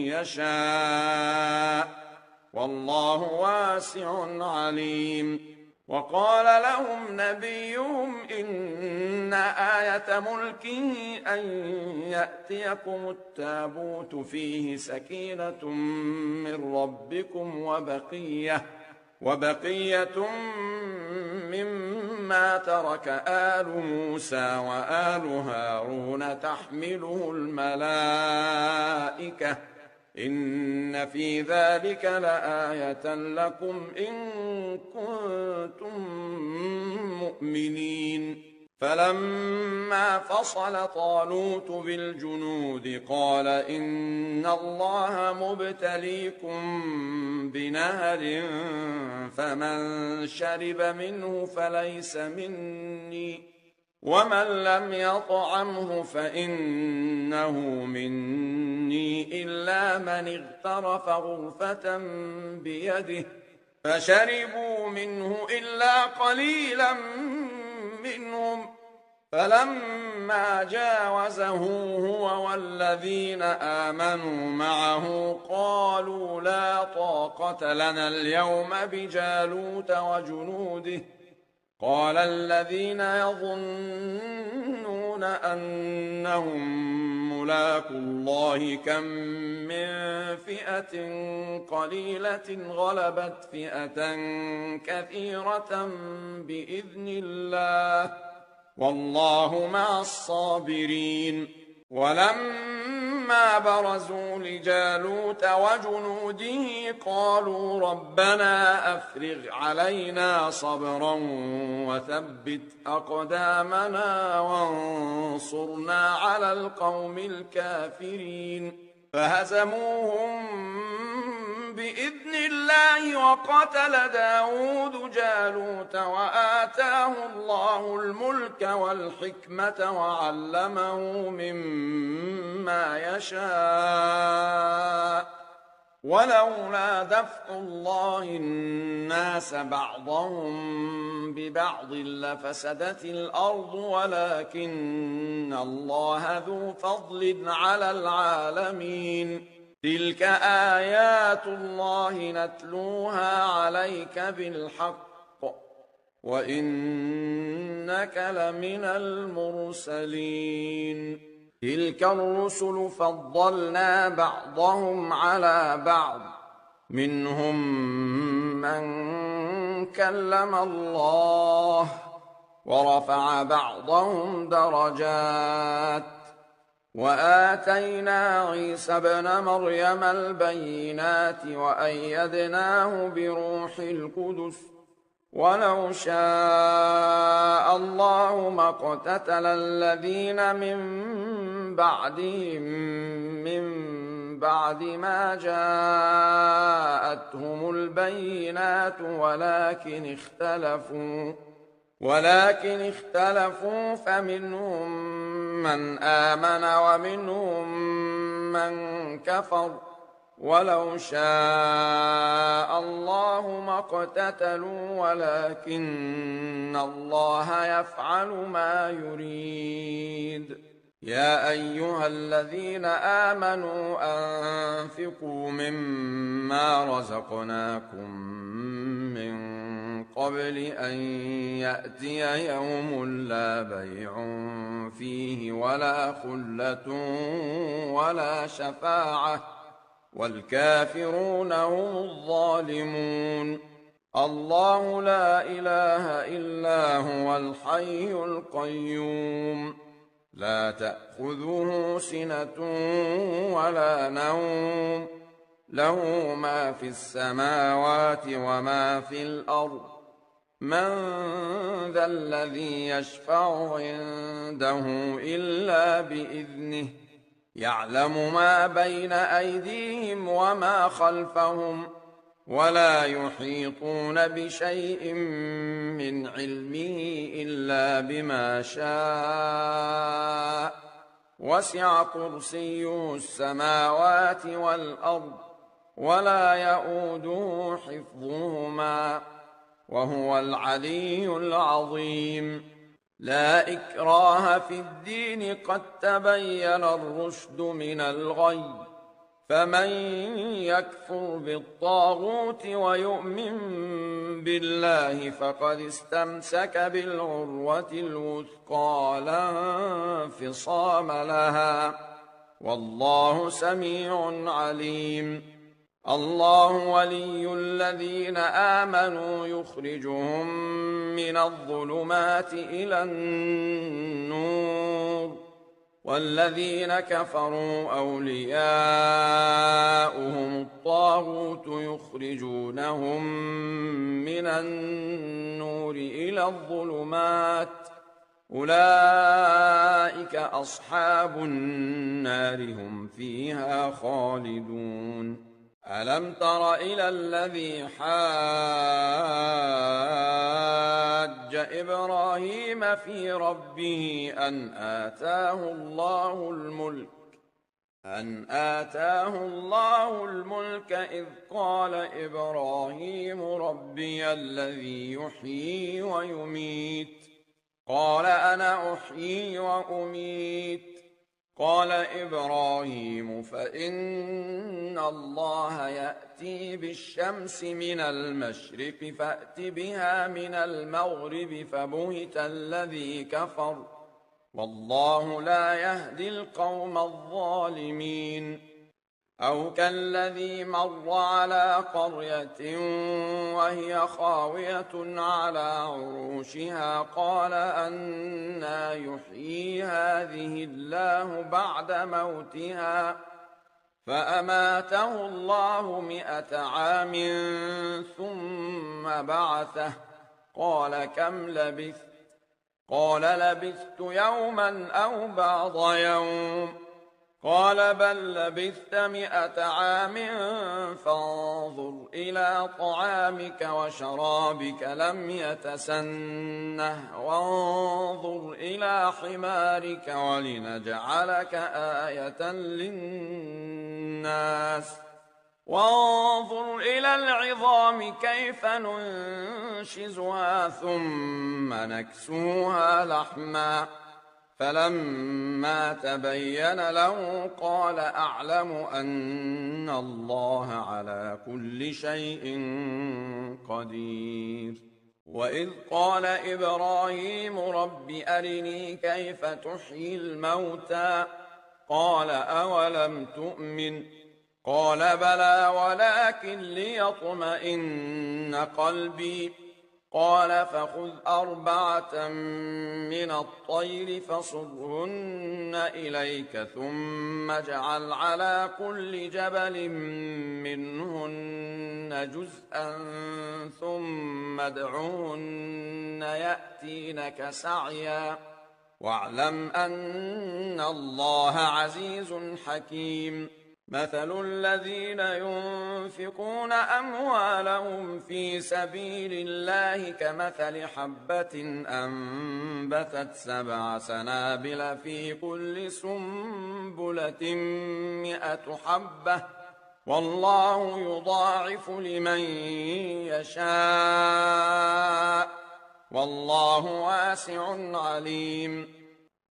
A: يشاء والله واسع عليم وقال لهم نبيهم إن آية ملكه أن يأتيكم التابوت فيه سكينة من ربكم وبقية مما ترك آل موسى وآل هارون تحمله الملائكة إن في ذلك لآية لكم إن كنتم مؤمنين فلما فصل طالوت بالجنود قال إن الله مبتليكم بنهر فمن شرب منه فليس مني ومن لم يطعمه فإنه مني إلا من اغترف غرفة بيده فشربوا منه إلا قليلا منهم فلما جاوزه هو والذين آمنوا معه قالوا لا طاقة لنا اليوم بجالوت وجنوده قال الذين يظنون أنهم ملاقو الله كم من فئة قليلة غلبت فئة كثيرة بإذن الله والله مع الصابرين ولما برزوا لجالوت وجنوده قالوا ربنا أفرغ علينا صبرا وثبت أقدامنا وانصرنا على القوم الكافرين فهزموهم بإذن الله وقتل داود جالوت وآتاه الله الملك والحكمة وعلمه مما يشاء ولولا دفع الله الناس بعضهم ببعض لفسدت الأرض ولكن الله ذو فضل على العالمين تلك آيات الله نتلوها عليك بالحق وإنك لمن المرسلين تلك الرسل فضلنا بعضهم على بعض منهم من كلم الله ورفع بعضهم درجات وآتينا عيسى ابن مريم البينات وأيدناه بروح القدس ولو شاء الله ما اقتتل الذين من بعدهم من بعد ما جاءتهم البينات ولكن اختلفوا فمنهم من آمن ومنهم من كفر ولو شاء الله ما اقتتلوا ولكن الله يفعل ما يريد يا أيها الذين آمنوا أنفقوا مما رزقناكم من قبل أن يأتي يوم لا بيع فيه ولا خلة ولا شفاعة والكافرون هم الظالمون الله لا إله إلا هو الحي القيوم لا تأخذه سنة ولا نوم له ما في السماوات وما في الأرض من ذا الذي يشفع عنده إلا بإذنه يعلم ما بين أيديهم وما خلفهم ولا يحيطون بشيء من علمه إلا بما شاء وسع كرسيه السماوات والأرض ولا يؤوده حفظهما وهو العلي العظيم لا إكراه في الدين قد تبين الرشد من الغي فمن يكفر بالطاغوت ويؤمن بالله فقد استمسك بالعروة الوثقى لا انفصام لها والله سميع عليم الله ولي الذين آمنوا يخرجهم من الظلمات إلى النور والذين كفروا أولياؤهم الطاغوت يخرجونهم من النور إلى الظلمات أولئك أصحاب النار هم فيها خالدون ألم تر إلى الذي حاج إبراهيم في ربه أن آتاه الله الملك إذ قال إبراهيم ربي الذي يحيي ويميت قال أنا أحيي وأميت. قال إبراهيم فإن الله يأتي بالشمس من المشرق فأت بها من المغرب فبهت الذي كفر والله لا يهدي القوم الظالمين. أو كالذي مر على قرية وهي خاوية على عروشها قال أنى يحيي هذه الله بعد موتها فأماته الله 100 عام ثم بعثه قال كم لبثت؟ قال لبثت يوما أو بعض يوم. قال بل لبثت 100 عام فانظر إلى طعامك وشرابك لم يتسنه وانظر إلى حمارك ولنجعلك آية للناس وانظر إلى العظام كيف ننشزها ثم نكسوها لحما فلما تبين له قال أعلم أن الله على كل شيء قدير. وإذ قال إبراهيم رب أرني كيف تحيي الموتى قال أولم تؤمن قال بلى ولكن ليطمئن قلبي قال فخذ 4 من الطير فصرهن إليك ثم اجعل على كل جبل منهن جزءا ثم ادعهن يأتينك سعيا واعلم أن الله عزيز حكيم. مثل الذين ينفقون أموالهم في سبيل الله كمثل حبة أنبتت 7 سنابل في كل سنبلة 100 حبة والله يضاعف لمن يشاء والله واسع عليم.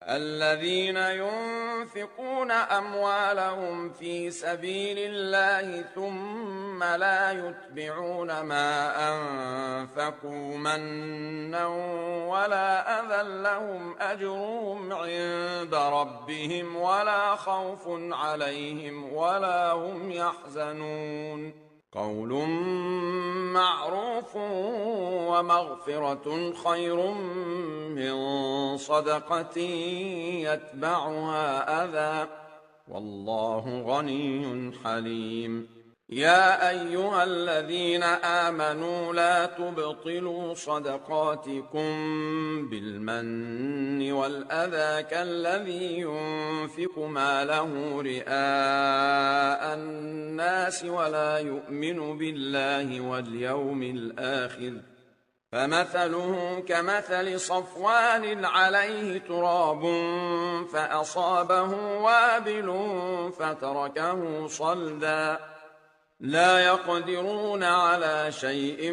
A: الذين ينفقون أموالهم في سبيل الله ثم لا يتبعون ما أنفقوا منا ولا أذى لهم أجرهم عند ربهم ولا خوف عليهم ولا هم يحزنون. قول معروف ومغفرة خير من صدقة يتبعها أذى والله غني حليم. يا أيها الذين آمنوا لا تبطلوا صدقاتكم بالمن والأذى كالذي ينفق ماله رئاء الناس ولا يؤمن بالله واليوم الآخر فمثله كمثل صفوان عليه تراب فأصابه وابل فتركه صلدا لا يقدرون على شيء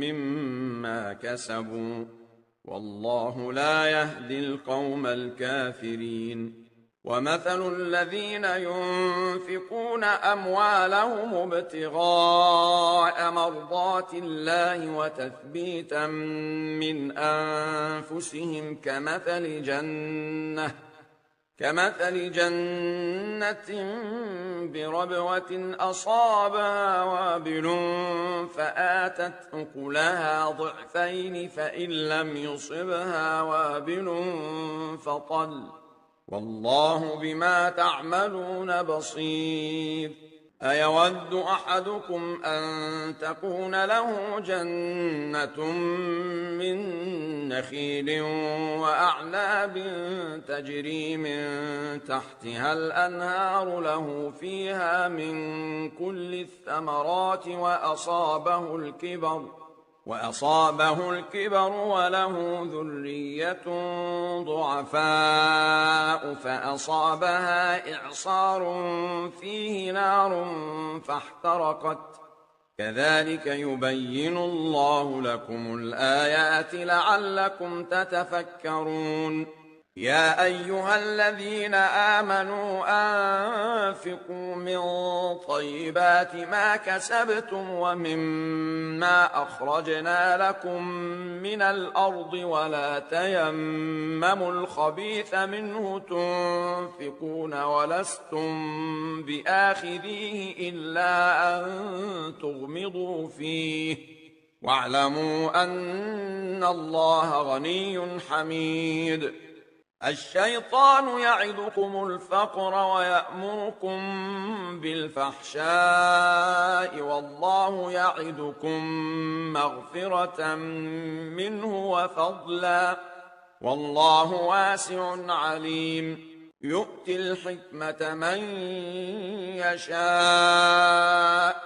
A: مما كسبوا والله لا يهدي القوم الكافرين. ومثل الذين ينفقون أموالهم ابتغاء مرضات الله وتثبيتا من أنفسهم كمثل جنة بربوة أصابها وابل فآتت أكلها ضعفين فإن لم يصبها وابل فطل والله بما تعملون بصير. أيود أحدكم أن تكون له جنة من نخيل وأعناب تجري من تحتها الأنهار له فيها من كل الثمرات وأصابه الكبر وله ذرية ضعفاء فأصابها إعصار فيه نار فاحترقت كذلك يبين الله لكم الآيات لعلكم تتفكرون. يا أيها الذين آمنوا أنفقوا من طيبات ما كسبتم ومما أخرجنا لكم من الأرض ولا تيمموا الخبيث منه تنفقون ولستم بآخذيه إلا أن تغمضوا فيه واعلموا أن الله غني حميد. الشيطان يعدكم الفقر ويأمركم بالفحشاء والله يعدكم مغفرة منه وفضلا والله واسع عليم. يؤتي الحكمة من يشاء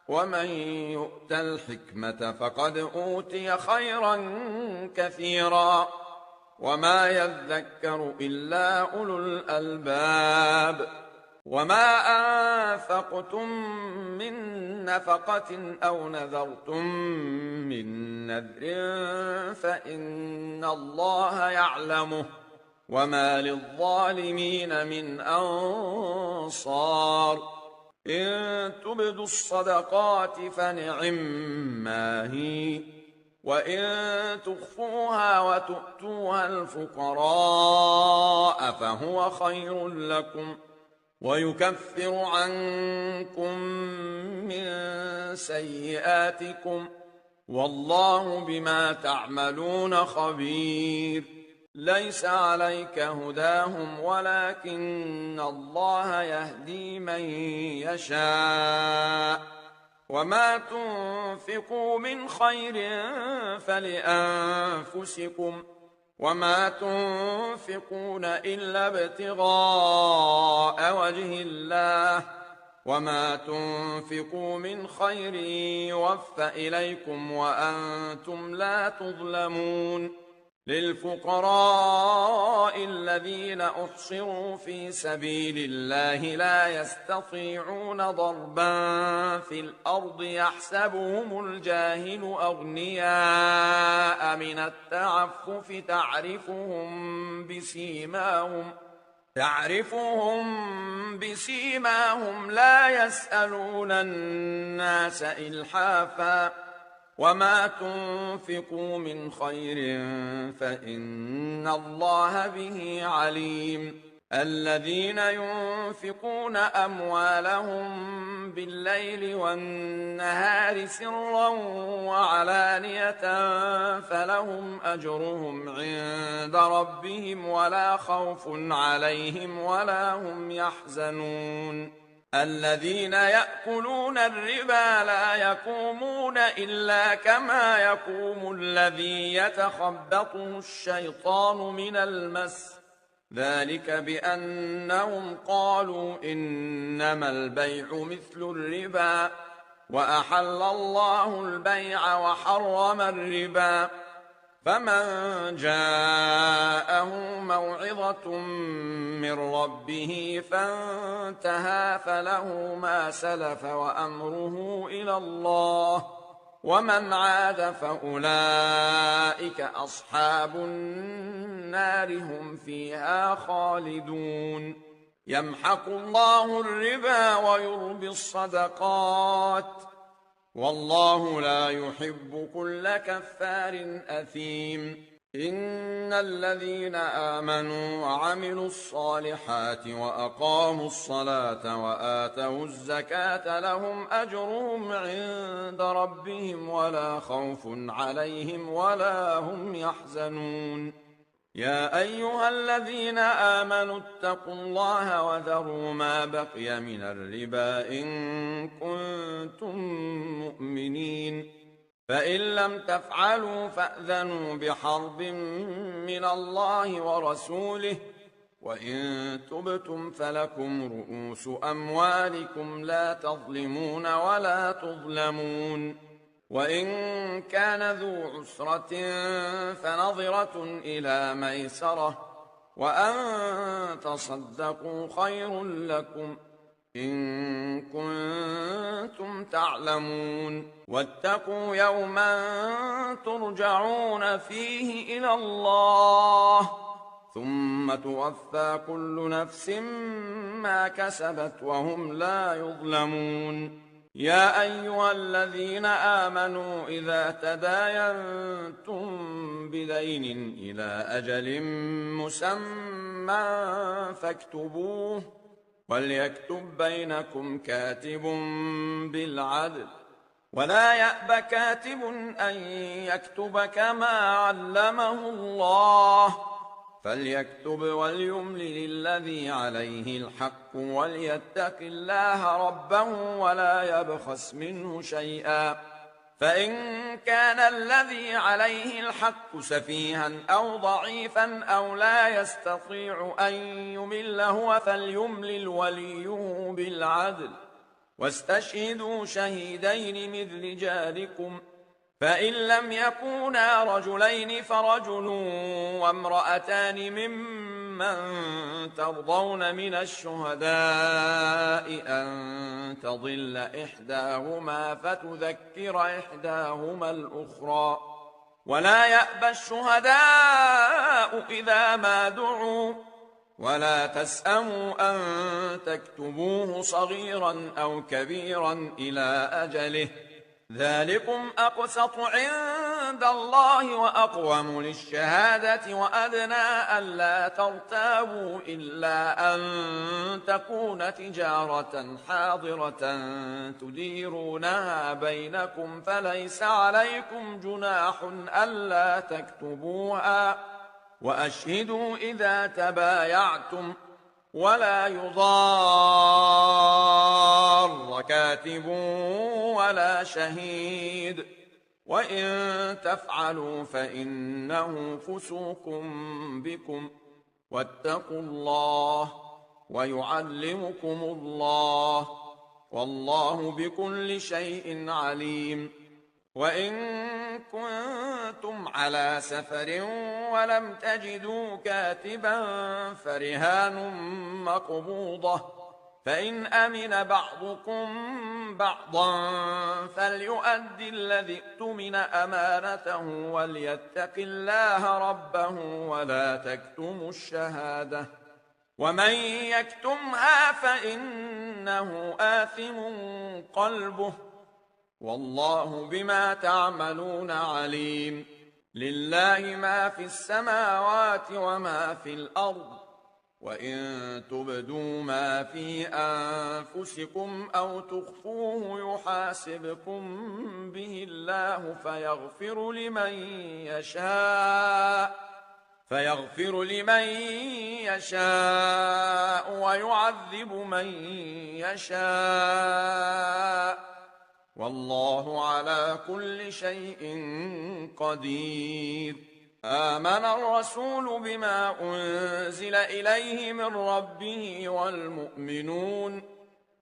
A: ومن يؤت الحكمة فقد أوتي خيرا كثيرا وما يذكر إلا أولو الألباب. وما أنفقتم من نفقة أو نذرتم من نذر فإن الله يعلمه وما للظالمين من أنصار. إن تبدوا الصدقات فنعما هي وإن تخفوها وتؤتوها الفقراء فهو خير لكم ويكفر عنكم من سيئاتكم والله بما تعملون خبير. ليس عليك هداهم ولكن الله يهدي من يشاء وما تنفقوا من خير فلأنفسكم وما تنفقون إلا ابتغاء وجه الله وما تنفقوا من خير يوفى إليكم وأنتم لا تظلمون. للفقراء الذين أحصروا في سبيل الله لا يستطيعون ضربا في الأرض يحسبهم الجاهل أغنياء من التعفف تعرفهم بسيماهم لا يسألون الناس إلحافا وما تنفقوا من خير فإن الله به عليم. الذين ينفقون أموالهم بالليل والنهار سرا وعلانية فلهم أجرهم عند ربهم ولا خوف عليهم ولا هم يحزنون. الذين يأكلون الربا لا يقومون إلا كما يقوم الذي يتخبطه الشيطان من المس ذلك بأنهم قالوا إنما البيع مثل الربا وأحل الله البيع وحرم الربا. فمن جاءه موعظة من ربه فانتهى فله ما سلف وأمره إلى الله ومن عاد فأولئك أصحاب النار هم فيها خالدون. يمحق الله الربا ويربي الصدقات والله لا يحب كل كفار أثيم. إن الذين آمنوا وعملوا الصالحات وأقاموا الصلاة وآتوا الزكاة لهم أجرهم عند ربهم ولا خوف عليهم ولا هم يحزنون. يا أيها الذين آمنوا اتقوا الله وذروا ما بقي من الربا إن كنتم مؤمنين فإن لم تفعلوا فأذنوا بحرب من الله ورسوله وإن تبتم فلكم رؤوس أموالكم لا تظلمون ولا تظلمون. وإن كان ذو عسرة فنظرة إلى ميسرة وأن تصدقوا خير لكم إن كنتم تعلمون واتقوا يوما ترجعون فيه إلى الله ثم توفى كل نفس ما كسبت وهم لا يظلمون يا أيها الذين آمنوا إذا تداينتم بدين إلى أجل مسمى فاكتبوه وليكتب بينكم كاتب بالعدل ولا يأب كاتب أن يكتب كما علمه الله فليكتب وليملل الذي عليه الحق وليتق الله ربه ولا يبخس منه شيئا فإن كان الذي عليه الحق سفيها أو ضعيفا أو لا يستطيع أن يمل هو فليملل وليه بالعدل واستشهدوا شهيدين من رجالكم فإن لم يكونا رجلين فرجل وامرأتان ممن ترضون من الشهداء أن تضل إحداهما فتذكر إحداهما الأخرى ولا يأبى الشهداء إذا ما دعوا ولا تسأموا أن تكتبوه صغيرا أو كبيرا إلى أجله ذلكم أقسط عند الله وأقوم للشهادة وأدنى ألا ترتابوا إلا أن تكون تجارة حاضرة تديرونها بينكم فليس عليكم جناح ألا تكتبوها وأشهدوا إذا تبايعتم ولا يضار كاتب ولا شهيد وإن تفعلوا فإنه فسوق بكم واتقوا الله ويعلمكم الله والله بكل شيء عليم وإن كنتم على سفر ولم تجدوا كاتبا فرهان مقبوضة فإن أمن بعضكم بعضا فليؤدي الذي اؤتمن أمانته وليتق الله ربه ولا تكتموا الشهادة ومن يكتمها فإنه آثم قلبه والله بما تعملون عليم لله ما في السماوات وما في الأرض وإن تبدوا ما في أنفسكم أو تخفوه يحاسبكم به الله فيغفر لمن يشاء ويعذب من يشاء والله على كل شيء قدير آمن الرسول بما أنزل إليه من ربه والمؤمنون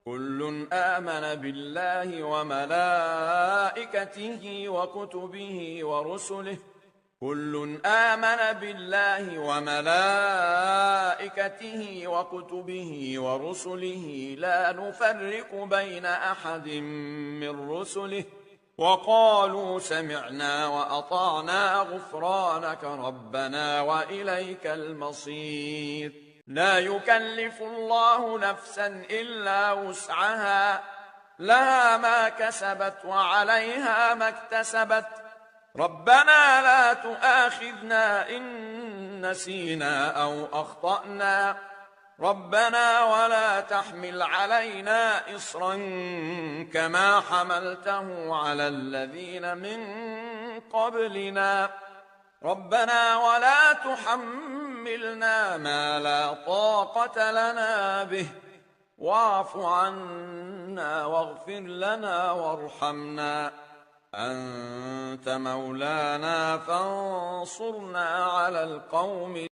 A: كل آمن بالله وملائكته وكتبه ورسله لا نفرق بين أحد من رسله وقالوا سمعنا وأطعنا غفرانك ربنا وإليك المصير لا يكلف الله نفسا إلا وسعها لها ما كسبت وعليها ما اكتسبت ربنا لا تؤاخذنا إن نسينا أو أخطأنا ربنا ولا تحمل علينا إصرا كما حملته على الذين من قبلنا ربنا ولا تحملنا ما لا طاقة لنا به واعف عنا واغفر لنا وارحمنا أنت مولانا فانصرنا على القوم